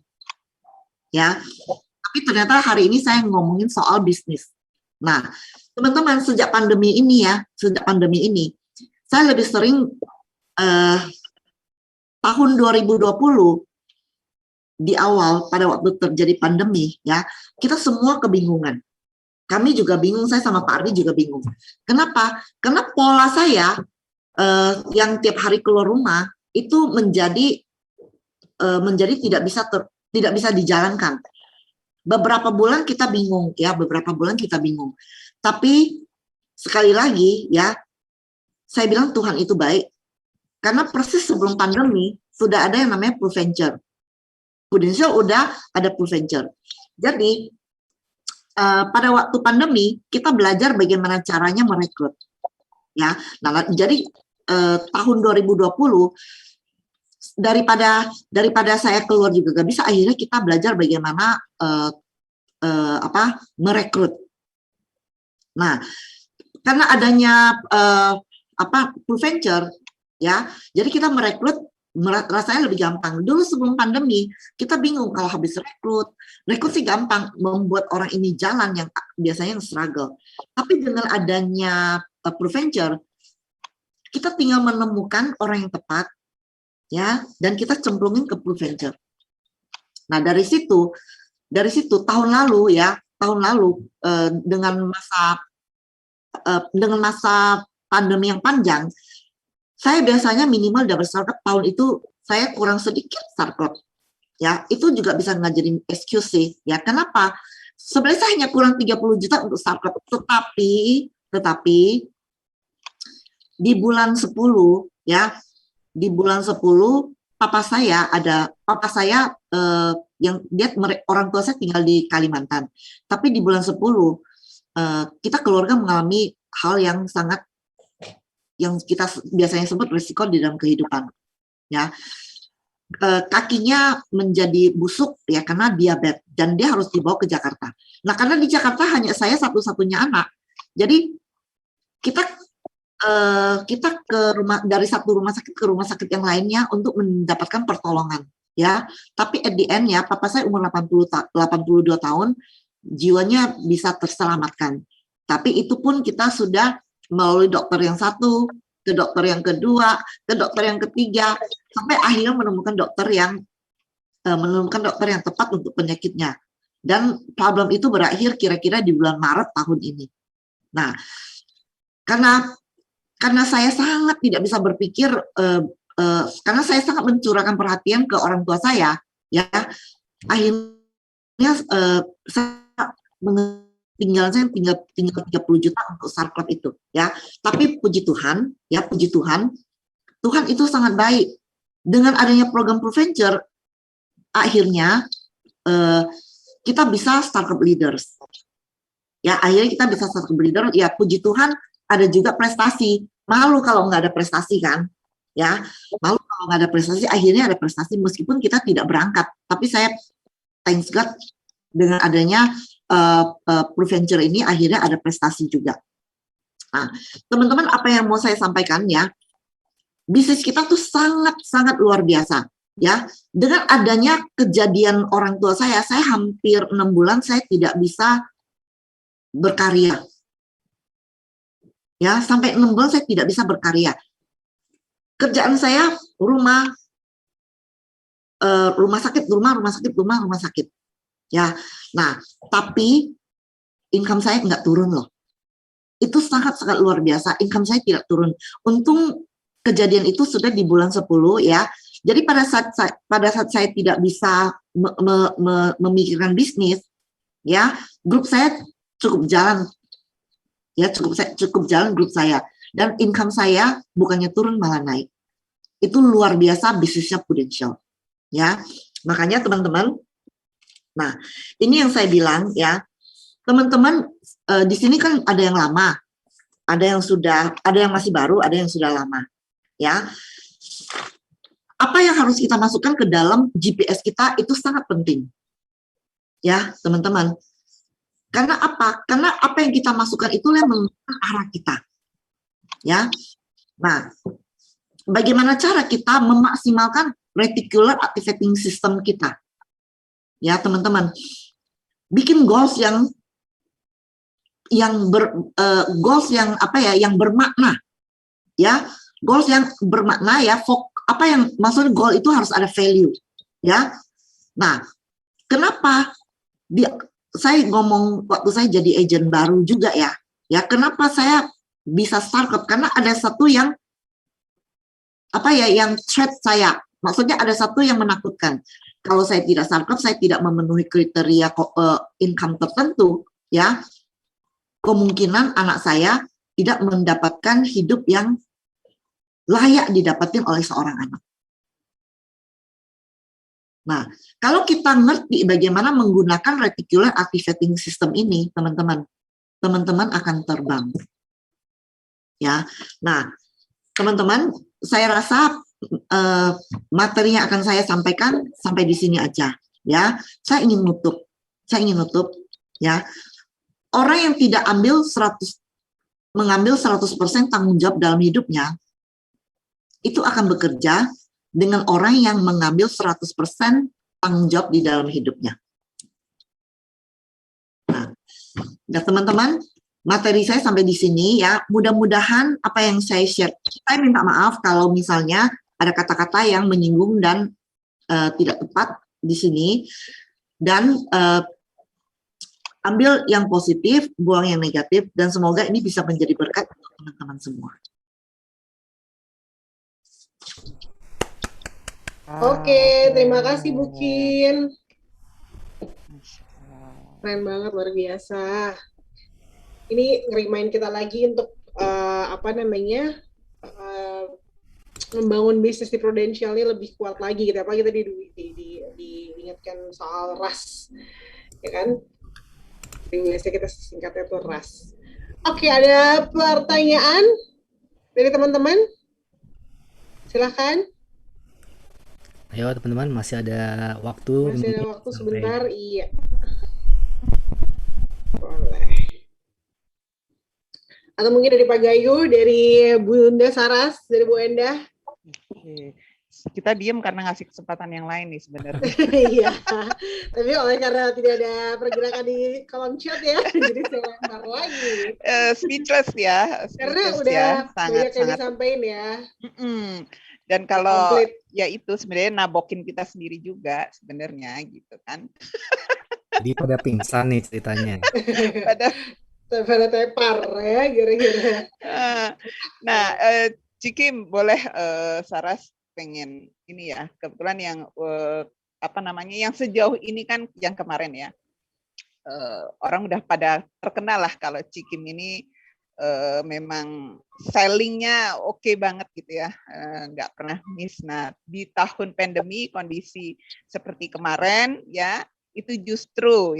Ya, tapi ternyata hari ini saya ngomongin soal bisnis. Nah, teman-teman sejak pandemi ini ya, saya lebih sering tahun 2020 di awal pada waktu terjadi pandemi ya, kita semua kebingungan. Kami juga bingung, saya sama Pak Ardi juga bingung. Kenapa? Karena pola saya yang tiap hari keluar rumah itu menjadi tidak bisa dijalankan. Beberapa bulan kita bingung ya, Tapi sekali lagi ya, saya bilang Tuhan itu baik. Karena persis sebelum pandemi sudah ada yang namanya Proventure. Prudential udah ada Proventure. Jadi pada waktu pandemi kita belajar bagaimana caranya merekrut. Ya, nah jadi tahun 2020 daripada saya keluar juga gak bisa, akhirnya kita belajar bagaimana merekrut. Nah, karena adanya Proventure ya, jadi kita merekrut rasanya lebih gampang. Dulu sebelum pandemi kita bingung kalau habis rekrut sih gampang, membuat orang ini jalan yang biasanya yang struggle. Tapi dengan adanya Proventure, kita tinggal menemukan orang yang tepat ya, dan kita cemplungin ke Proventure. Nah dari situ tahun lalu dengan masa pandemi yang panjang, saya biasanya minimal double startup tahun itu saya kurang sedikit startup. Ya, itu juga bisa ngajarin excuse sih. Ya, kenapa? Sebenarnya saya hanya kurang 30 juta untuk startup, tetapi di bulan 10 ya, papa saya yang orang tua saya tinggal di Kalimantan. Tapi di bulan 10 kita keluarga mengalami hal yang sangat yang kita biasanya sebut risiko di dalam kehidupan ya. Kakinya menjadi busuk ya karena diabetes dan dia harus dibawa ke Jakarta. Nah karena di Jakarta hanya saya satu-satunya anak, jadi kita dari satu rumah sakit ke rumah sakit yang lainnya untuk mendapatkan pertolongan ya. Tapi at the end ya, papa saya umur 82 tahun, jiwanya bisa terselamatkan. Tapi itu pun kita sudah melalui dokter yang satu, ke dokter yang kedua, ke dokter yang ketiga, sampai akhirnya menemukan dokter yang tepat untuk penyakitnya. Dan problem itu berakhir kira-kira di bulan Maret tahun ini. Nah, karena saya sangat tidak bisa berpikir, karena saya sangat mencurahkan perhatian ke orang tua saya, ya akhirnya saya tinggal 30 juta untuk startup itu ya. Tapi puji Tuhan Tuhan itu sangat baik. Dengan adanya program Proventure akhirnya kita bisa startup leaders ya. Akhirnya kita bisa startup leader ya, puji Tuhan ada juga prestasi. Malu kalau nggak ada prestasi kan ya, malu kalau nggak ada prestasi. Akhirnya ada prestasi meskipun kita tidak berangkat, tapi saya thanks God dengan adanya Proventure ini akhirnya ada prestasi juga. Nah, teman-teman, apa yang mau saya sampaikan ya, bisnis kita tuh sangat luar biasa ya. Dengan adanya kejadian orang tua saya hampir 6 bulan saya tidak bisa berkarya. Ya, sampai 6 bulan saya tidak bisa berkarya. Kerjaan saya rumah sakit. Ya, nah, tapi income saya nggak turun loh. Itu sangat luar biasa. Income saya tidak turun. Untung kejadian itu sudah di bulan 10 ya. Jadi pada saat saya tidak bisa memikirkan bisnis, ya, grup saya cukup jalan. Ya, cukup jalan grup saya. Dan income saya bukannya turun malah naik. Itu luar biasa bisnisnya Prudential. Ya, makanya teman-teman. Nah, ini yang saya bilang ya, teman-teman, di sini kan ada yang lama, ada yang masih baru, ada yang sudah lama, ya. Apa yang harus kita masukkan ke dalam GPS kita itu sangat penting, ya, teman-teman. Karena apa? Karena apa yang kita masukkan itulah yang menentukan arah kita, ya. Nah, bagaimana cara kita memaksimalkan reticular activating system kita? Ya teman-teman, bikin goals yang bermakna, ya, goals yang bermakna ya. Maksudnya goal itu harus ada value, ya. Nah, kenapa saya ngomong waktu saya jadi agent baru juga ya. Ya, kenapa saya bisa startup? Karena ada satu yang yang threat saya. Maksudnya ada satu yang menakutkan. Kalau saya tidak startup, saya tidak memenuhi kriteria income tertentu, ya. Kemungkinan anak saya tidak mendapatkan hidup yang layak didapatin oleh seorang anak. Nah, kalau kita ngerti bagaimana menggunakan reticular activating system ini, teman-teman akan terbang. Ya. Nah, teman-teman, saya rasa materi yang akan saya sampaikan sampai di sini aja, ya. Saya ingin nutup, ya. Orang yang tidak mengambil 100% tanggung jawab dalam hidupnya, itu akan bekerja dengan orang yang mengambil 100% tanggung jawab di dalam hidupnya. Nah, teman-teman, materi saya sampai di sini ya. Mudah-mudahan apa yang saya share, saya minta maaf kalau misalnya ada kata-kata yang menyinggung dan tidak tepat di sini. Dan ambil yang positif, buang yang negatif, dan semoga ini bisa menjadi berkat untuk teman-teman semua. Oke, terima kasih Bu Kin. Keren banget, luar biasa. Ini ngerimain kita lagi untuk membangun bisnis di Prudential ini lebih kuat lagi gitu. Apalagi tadi diingatkan soal RAS, ya kan? Biasanya kita singkatnya itu RAS. Oke, ada pertanyaan dari teman-teman? Silahkan. Ayo teman-teman, masih ada waktu. Masih ada waktu sebentar, iya. Boleh. Atau mungkin dari Pak Gayu, dari Bunda Saras, dari Bu Endah. Oke. Kita diem karena ngasih kesempatan yang lain nih sebenarnya. Iya, tapi karena tidak ada pergerakan di kolom chat ya, jadi saya lempar lagi. Speechless ya. Karena udah banyak yang disampaikan ya. Dan kalau ya itu sebenarnya nabokin kita sendiri juga sebenarnya gitu kan. Jadi pada pingsan nih ceritanya. pada tepar ya kira-kira. Nah, Cikim boleh Saras pengen ini ya, kebetulan yang yang sejauh ini kan yang kemarin ya, orang udah pada terkenal lah kalau Cikim ini memang sellingnya oke banget gitu ya, nggak pernah miss. Nah, di tahun pandemi kondisi seperti kemarin ya, itu justru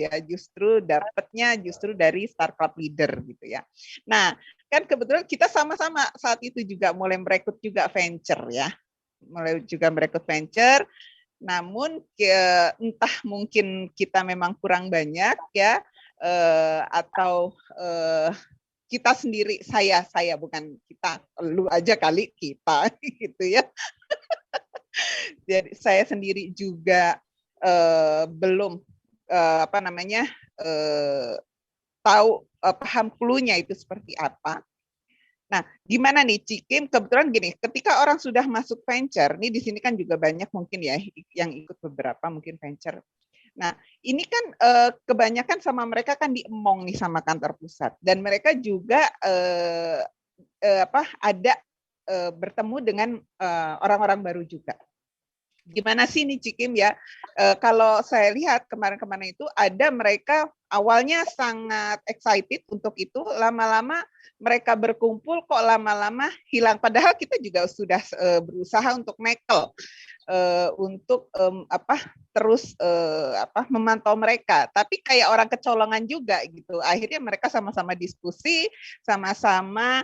dapatnya dari Startup Leader gitu ya. Nah, kan kebetulan kita sama-sama saat itu juga mulai merekrut juga venture ya, namun entah mungkin kita memang kurang banyak ya, atau kita sendiri, saya bukan kita, lu aja kali kita gitu ya. Jadi saya sendiri juga belum tahu paham clue-nya itu seperti apa. Nah, gimana nih Cikim? Kebetulan gini, ketika orang sudah masuk venture, nih di sini kan juga banyak mungkin ya yang ikut beberapa mungkin venture. Nah, ini kan kebanyakan sama mereka kan diemong nih sama kantor pusat, dan mereka juga bertemu dengan orang-orang baru juga. Gimana sih nih Cikim ya? Kalau saya lihat kemarin-kemarin itu ada mereka awalnya sangat excited untuk itu, lama-lama mereka berkumpul kok lama-lama hilang. Padahal kita juga sudah berusaha untuk nekel, untuk terus memantau mereka. Tapi kayak orang kecolongan juga gitu. Akhirnya mereka sama-sama diskusi, sama-sama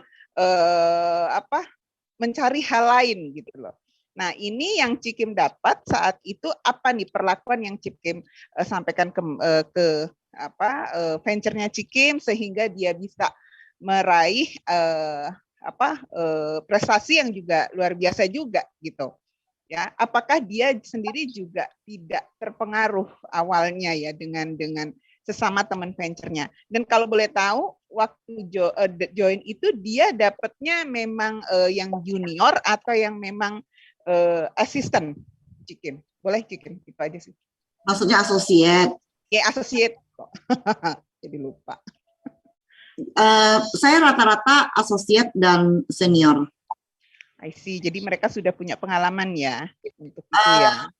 mencari hal lain gitu loh. Nah, ini yang Cikim dapat saat itu apa nih perlakuan yang Cikim sampaikan ke venture-nya Cikim sehingga dia bisa meraih prestasi yang juga luar biasa juga gitu. Ya, apakah dia sendiri juga tidak terpengaruh awalnya ya dengan sesama teman venture-nya. Dan kalau boleh tahu waktu join itu dia dapatnya memang yang junior atau yang memang asisten Cikim? Boleh Cikim, itu aja sih. Maksudnya associate. Ya, associate kok. Jadi lupa. Saya rata-rata associate dan senior. I see. Jadi mereka sudah punya pengalaman ya untuk itu ya.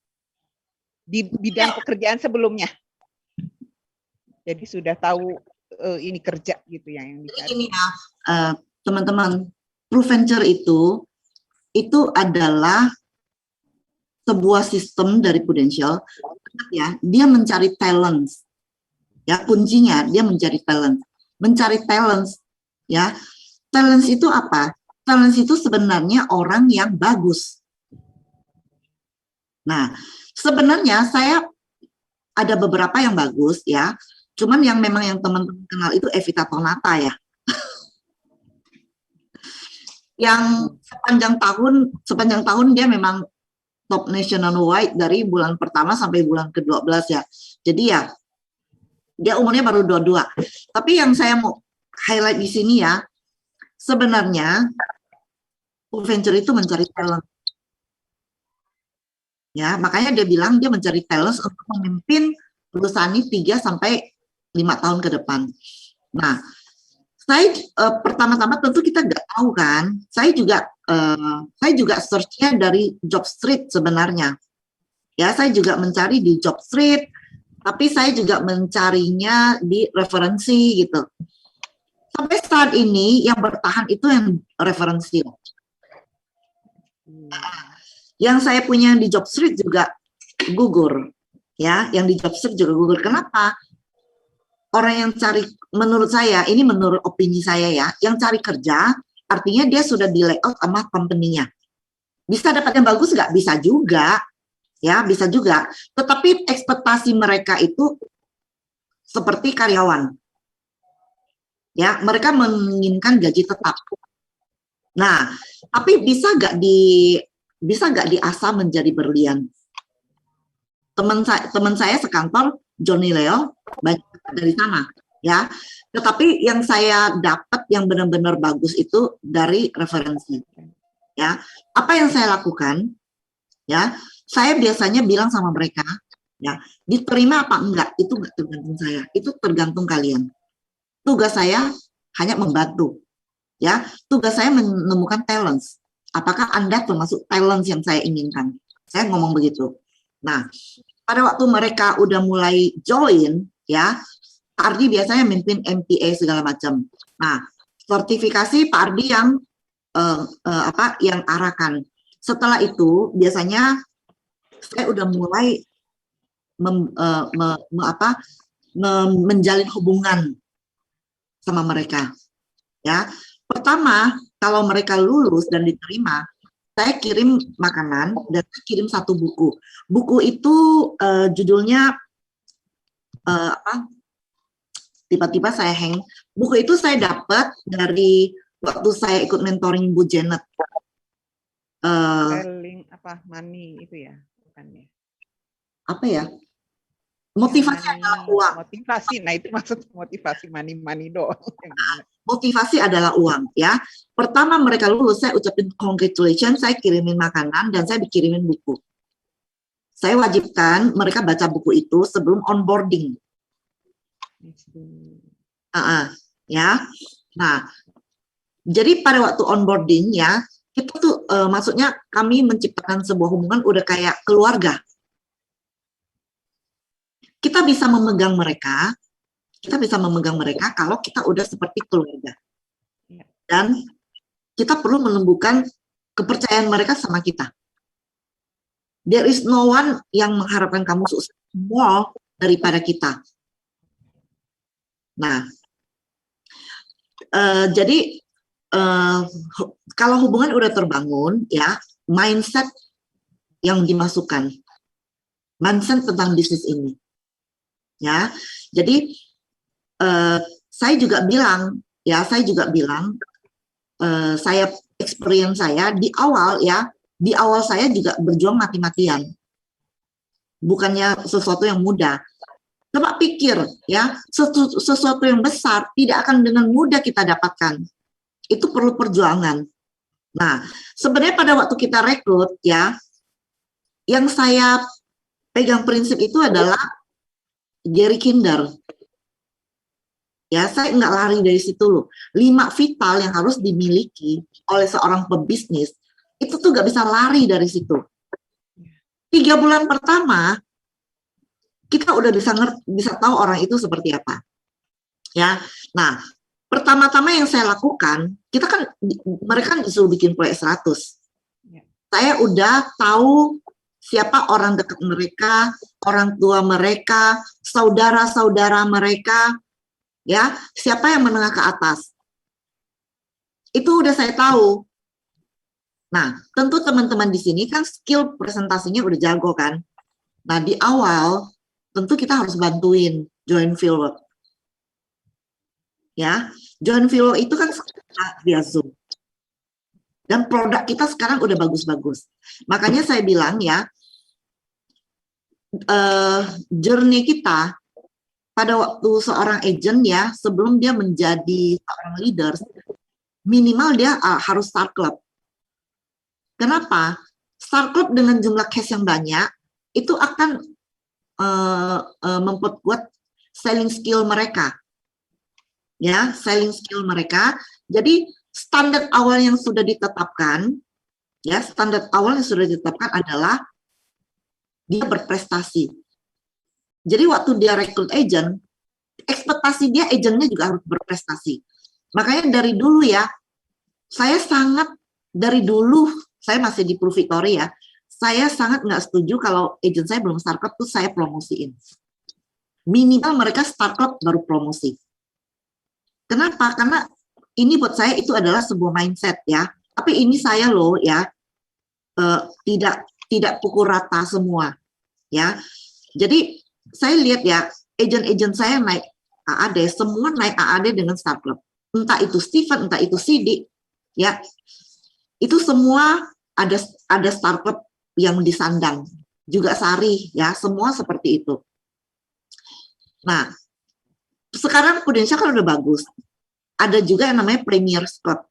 Di bidang pekerjaan sebelumnya. Jadi sudah tahu ini kerja gitu ya yang dicari. Ini ya, teman-teman, ProVenture itu adalah sebuah sistem dari Prudential, ya, dia mencari talents. Ya, kuncinya dia mencari talent. Mencari talents, ya. Talents itu apa? Talents itu sebenarnya orang yang bagus. Nah, sebenarnya saya ada beberapa yang bagus, ya. Cuman yang memang yang teman-teman kenal itu Evita Tonata ya. Yang sepanjang tahun dia memang top nationwide dari bulan pertama sampai bulan ke-12 ya. Jadi ya, dia umurnya baru 22. Tapi yang saya mau highlight di sini ya, sebenarnya ProVenture itu mencari talent. Ya, makanya dia bilang dia mencari talent untuk memimpin perusahaan ini 3 sampai 5 tahun ke depan. Nah, saya pertama-tama tentu kita nggak tahu kan. Saya juga search-nya dari Jobstreet sebenarnya. Ya, saya juga mencari di Jobstreet, tapi saya juga mencarinya di referensi gitu. Sampai saat ini yang bertahan itu yang referensi. Yang saya punya di Jobstreet juga gugur. Ya, yang di Jobstreet juga gugur. Kenapa? Orang yang cari, menurut saya, ini menurut opini saya ya, yang cari kerja, artinya dia sudah di layout sama company-nya. Bisa dapat yang bagus nggak? Bisa juga, ya bisa juga. Tetapi ekspektasi mereka itu seperti karyawan. Ya, mereka menginginkan gaji tetap. Nah, tapi bisa nggak diasah menjadi berlian? Teman saya sekantor, Johnny Leo, banyak dari sana, ya. Tetapi yang saya dapat yang benar-benar bagus itu dari referensi, ya. Apa yang saya lakukan, ya? Saya biasanya bilang sama mereka, ya, diterima apa enggak itu enggak tergantung saya, itu tergantung kalian. Tugas saya hanya membantu, ya. Tugas saya menemukan talents. Apakah Anda termasuk talents yang saya inginkan? Saya ngomong begitu. Nah, pada waktu mereka udah mulai join, ya, Pak Ardi biasanya memimpin MPA segala macam. Nah, sertifikasi Pak Ardi yang yang arahkan. Setelah itu biasanya saya udah mulai menjalin hubungan sama mereka. Ya, pertama kalau mereka lulus dan diterima, saya kirim makanan dan kirim satu buku. Buku itu judulnya tiba-tiba saya hang. Buku itu saya dapat dari waktu saya ikut mentoring Bu Janet. Selling money itu ya, bukan ya? Apa ya? Motivasi adalah uang. Motivasi, nah itu maksud motivasi money doang. Motivasi adalah uang, ya. Pertama mereka lulus, saya ucapin congratulations, saya kirimin makanan dan saya dikirimin buku. Saya wajibkan mereka baca buku itu sebelum onboarding. Ya. Nah, jadi pada waktu onboarding ya, kita tuh maksudnya kami menciptakan sebuah hubungan udah kayak keluarga. Kita bisa memegang mereka kalau kita udah seperti keluarga. Dan kita perlu menumbuhkan kepercayaan mereka sama kita. There is no one yang mengharapkan kamu sukses more daripada kita. Nah, jadi kalau hubungan udah terbangun, ya, mindset yang dimasukkan, mindset tentang bisnis ini, ya. Jadi saya juga bilang, saya experience saya di awal, ya, di awal saya juga berjuang mati-matian, bukannya sesuatu yang mudah. Coba pikir, ya, sesuatu yang besar tidak akan dengan mudah kita dapatkan. Itu perlu perjuangan. Nah, sebenarnya pada waktu kita rekrut, ya, yang saya pegang prinsip itu adalah Gary Kinder. Ya, saya nggak lari dari situ loh. 5 vital yang harus dimiliki oleh seorang pebisnis, itu tuh nggak bisa lari dari situ. 3 bulan pertama, kita udah bisa tahu orang itu seperti apa. Ya, nah, pertama-tama yang saya lakukan, mereka disuruh bikin proyek 100. Saya udah tahu siapa orang dekat mereka, orang tua mereka, saudara-saudara mereka, ya, siapa yang menengah ke atas. Itu udah saya tahu. Nah, tentu teman-teman di sini kan skill presentasinya udah jago kan. Nah, di awal tentu kita harus bantuin join fieldwork. Ya, join fieldwork itu kan via Zoom. Dan produk kita sekarang udah bagus-bagus. Makanya saya bilang ya, journey kita pada waktu seorang agent ya, sebelum dia menjadi seorang leader, minimal dia harus start club. Kenapa? Start club dengan jumlah case yang banyak, itu akan memperkuat selling skill mereka. Ya, selling skill mereka. Jadi, standar awal yang sudah ditetapkan, ya, standar awal yang sudah ditetapkan adalah dia berprestasi. Jadi waktu dia rekrut agent, ekspektasi dia agentnya juga harus berprestasi. Makanya dari dulu ya, saya masih di Pru Victory ya, saya sangat nggak setuju kalau agent saya belum start club tuh saya promosiin. Minimal mereka start club baru promosi. Kenapa? Karena ini buat saya itu adalah sebuah mindset ya. Tapi ini saya loh ya, tidak pukul rata semua ya. Jadi saya lihat ya, agent-agent saya naik AAD, semua naik AAD dengan start club. Entah itu Steven, entah itu Sidik, ya. Itu semua ada start club yang disandang. Juga Sari, ya, semua seperti itu. Nah, sekarang Prudential kan udah bagus. Ada juga yang namanya Premier Club.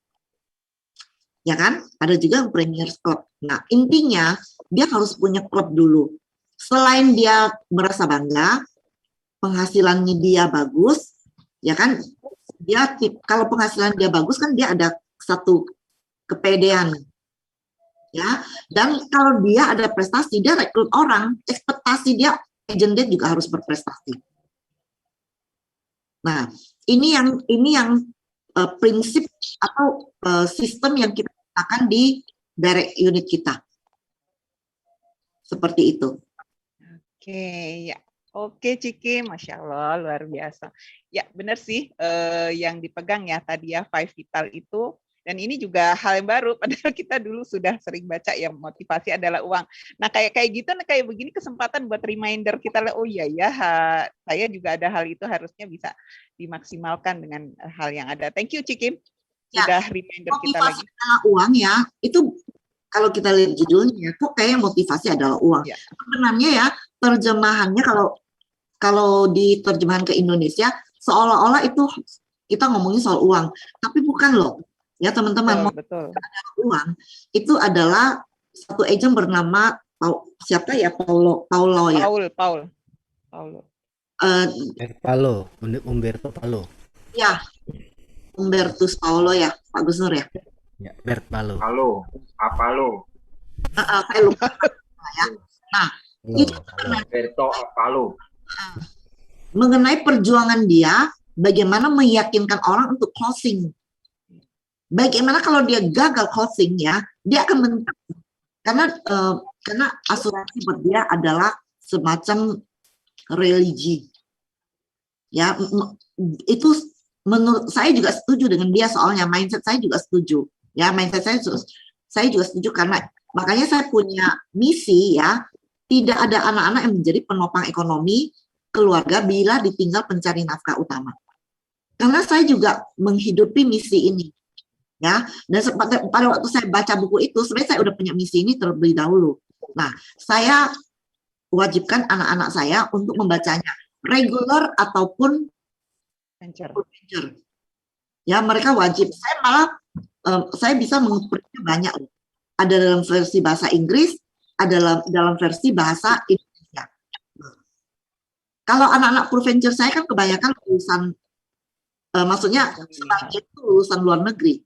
Ya kan? Ada juga yang Premier Club. Nah, intinya dia harus punya klub dulu. Selain dia merasa bangga, penghasilannya dia bagus, ya kan? Kalau penghasilan dia bagus kan dia ada satu kepedean. Ya, dan kalau dia ada prestasi, dia rekrut orang, ekspektasi dia, agent dia juga harus berprestasi. Nah, ini yang prinsip atau sistem yang kita gunakan di direct unit kita. Seperti itu. Oke, ya. Oke, Ciki, Masya Allah, luar biasa. Ya, benar sih yang dipegang ya tadi ya, 5 vital itu. Dan ini juga hal yang baru, padahal kita dulu sudah sering baca ya, motivasi adalah uang. Nah, kayak gitu, kayak begini kesempatan buat reminder kita, oh iya ya, saya juga ada hal itu harusnya bisa dimaksimalkan dengan hal yang ada. Thank you, Ciki. Sudah ya, reminder kita lagi. Motivasi adalah uang ya, itu kalau kita lihat judulnya, kok kayak motivasi adalah uang. Ya. Sebenarnya ya, terjemahannya kalau diterjemahkan ke Indonesia, seolah-olah itu kita ngomongin soal uang, tapi bukan loh. Ya teman-teman, betul. Uang itu adalah satu agent bernama siapa ya, Paulo ya. Paulo. Umberto Paulo. Ya, Umbertus Paulo ya, Pak Gusnur ya. Ya, Bert Paulo. Apalo. Saya lupa ya. Nah, itu Umberto Apalo. Mengenai perjuangan dia, bagaimana meyakinkan orang untuk closing. Bagaimana kalau dia gagal closing ya, dia akan menang. Karena asuransi buat dia adalah semacam religi. Ya, itu menurut saya juga setuju dengan dia, soalnya mindset saya juga setuju. Ya, mindset saya juga setuju karena makanya saya punya misi ya, tidak ada anak-anak yang menjadi penopang ekonomi keluarga bila ditinggal pencari nafkah utama. Karena saya juga menghidupi misi ini. Ya, dan pada waktu saya baca buku itu, sebenarnya saya udah punya misi ini terlebih dahulu. Nah, saya wajibkan anak-anak saya untuk membacanya, regular ataupun venture. Ya, mereka wajib. Saya malah saya bisa mengukurnya banyak. Ada dalam versi bahasa Inggris, ada dalam versi bahasa Indonesia. Kalau anak-anak Proventure saya kan kebanyakan lulusan, maksudnya sebagian itu lulusan luar negeri,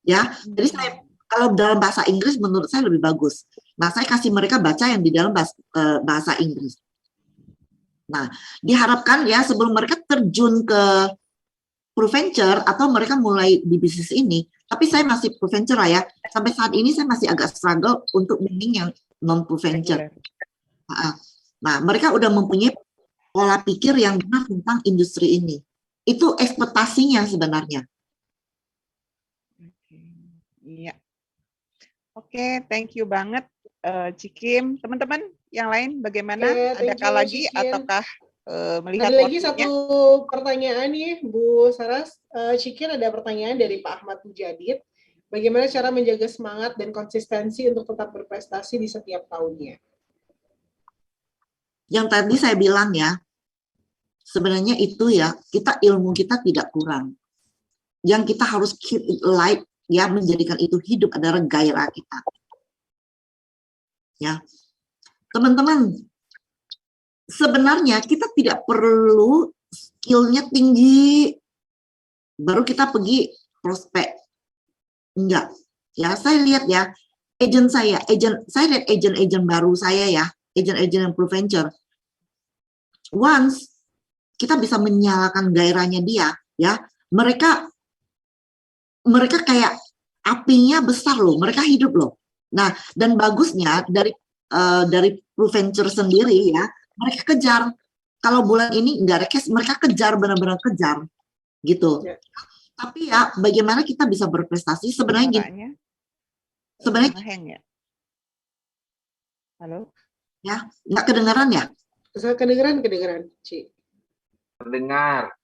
ya. Jadi saya kalau dalam bahasa Inggris menurut saya lebih bagus. Nah, saya kasih mereka baca yang di dalam bahasa Inggris. Nah, diharapkan ya sebelum mereka terjun ke Proventure atau mereka mulai di bisnis ini, tapi saya masih Proventure lah ya. Sampai saat ini saya masih agak struggle untuk bimbing yang non Proventure. Nah, mereka udah mempunyai pola pikir yang benar tentang industri ini. Itu ekspektasinya sebenarnya. Iya. Oke, thank you banget Cikim. Teman-teman yang lain bagaimana? Adakah lagi ataukah melihat Ada lagi waktunya? satu pertanyaan nih, Bu Saras. Cikin ada pertanyaan dari Pak Ahmad Mujadid. Bagaimana cara menjaga semangat dan konsistensi untuk tetap berprestasi di setiap tahunnya? Yang tadi saya bilang ya, sebenarnya itu ya, ilmu kita tidak kurang. Yang kita harus keep it alive, ya, menjadikan itu hidup adalah gairah kita. Ya, teman-teman, sebenarnya kita tidak perlu skillnya tinggi baru kita pergi prospek. Enggak. Ya, saya lihat ya, saya lihat agent baru saya ya, agent yang Proventure. Once kita bisa menyalakan gairahnya dia, ya, mereka kayak apinya besar loh, mereka hidup loh. Nah, dan bagusnya dari Proventure sendiri ya, mereka kejar. Kalau bulan ini enggak request, mereka kejar, benar-benar kejar gitu. Ya. Tapi ya bagaimana kita bisa berprestasi sebenarnya gini. Sebenarnya ya. Halo? Ya, nggak kedengaran ya? Kedengaran, Ci. Terdengar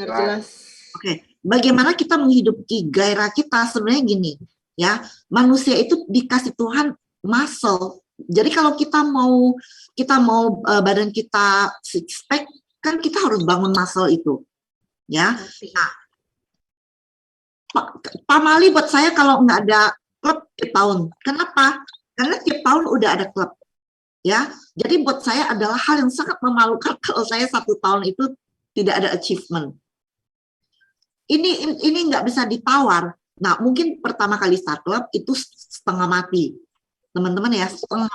jelas. Oke, bagaimana kita menghidupi gairah kita sebenarnya gini, ya. Manusia itu dikasih Tuhan muscle. Jadi kalau kita mau badan kita six pack, kan kita harus bangun muscle itu, ya. Nah, Pak Mali buat saya kalau nggak ada klub tiap tahun, kenapa? Karena tiap tahun udah ada klub, ya. Jadi buat saya adalah hal yang sangat memalukan kalau saya 1 tahun itu tidak ada achievement. Ini nggak bisa ditawar. Nah, mungkin pertama kali start club itu setengah mati. Teman-teman ya, setengah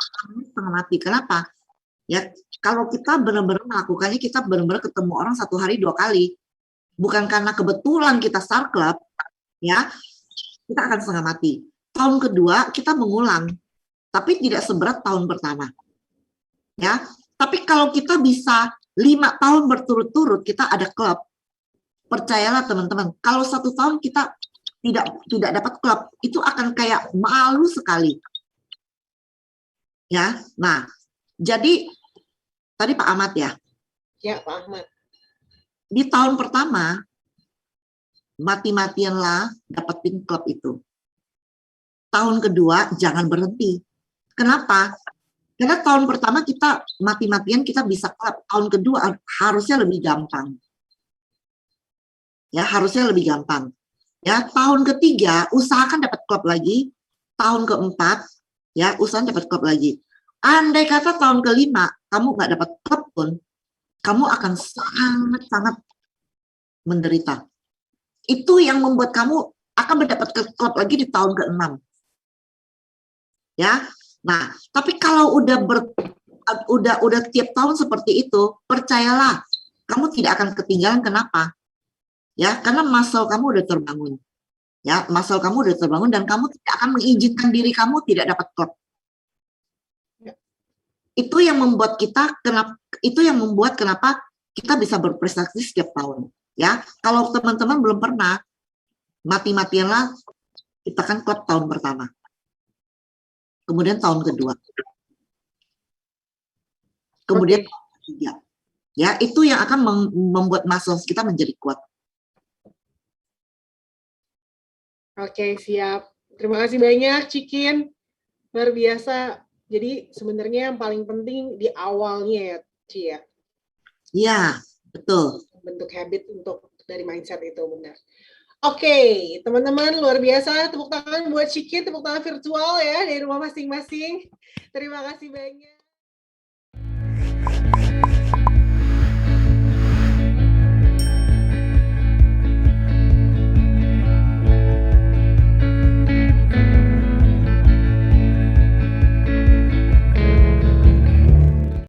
mati. Kenapa? Ya, kalau kita benar-benar melakukannya, kita benar-benar ketemu orang 1 hari 2 kali. Bukan karena kebetulan kita start club, ya, kita akan setengah mati. Tahun kedua kita mengulang, tapi tidak seberat tahun pertama. Ya, tapi kalau kita bisa 5 tahun berturut-turut kita ada klub, percayalah teman-teman, kalau 1 tahun kita tidak dapat klub, itu akan kayak malu sekali. Ya, nah, jadi tadi Pak Ahmad ya. Ya, Pak Ahmad. Di tahun pertama mati-matianlah dapetin klub itu. Tahun kedua jangan berhenti. Kenapa? Karena tahun pertama kita mati-matian kita bisa klub, tahun kedua harusnya lebih gampang. Ya, harusnya lebih gampang. Ya, tahun ketiga usahakan dapat klub lagi, tahun keempat ya usahakan dapat klub lagi. Andai kata tahun kelima kamu nggak dapat klub pun, kamu akan sangat-sangat menderita. Itu yang membuat kamu akan mendapat klub lagi di tahun ke-6. Ya. Nah, tapi kalau udah tiap tahun seperti itu, percayalah, kamu tidak akan ketinggalan. Kenapa? Ya, karena muscle kamu udah terbangun. Ya, muscle kamu udah terbangun dan kamu tidak akan mengizinkan diri kamu tidak dapat klub. Itu yang membuat kenapa kita bisa berprestasi setiap tahun. Ya, kalau teman-teman belum pernah, mati-matianlah kita kan klub tahun pertama. Kemudian tahun kedua. Kemudian tahun ketiga. Ya, itu yang akan membuat muscle kita menjadi kuat. Oke, siap. Terima kasih banyak, Cikin. Luar biasa. Jadi sebenarnya yang paling penting di awalnya ya, Ci ya? Iya, betul. Bentuk habit untuk dari mindset itu, benar. Oke, teman-teman, luar biasa. Tepuk tangan buat Cikin, tepuk tangan virtual ya, dari rumah masing-masing. Terima kasih banyak.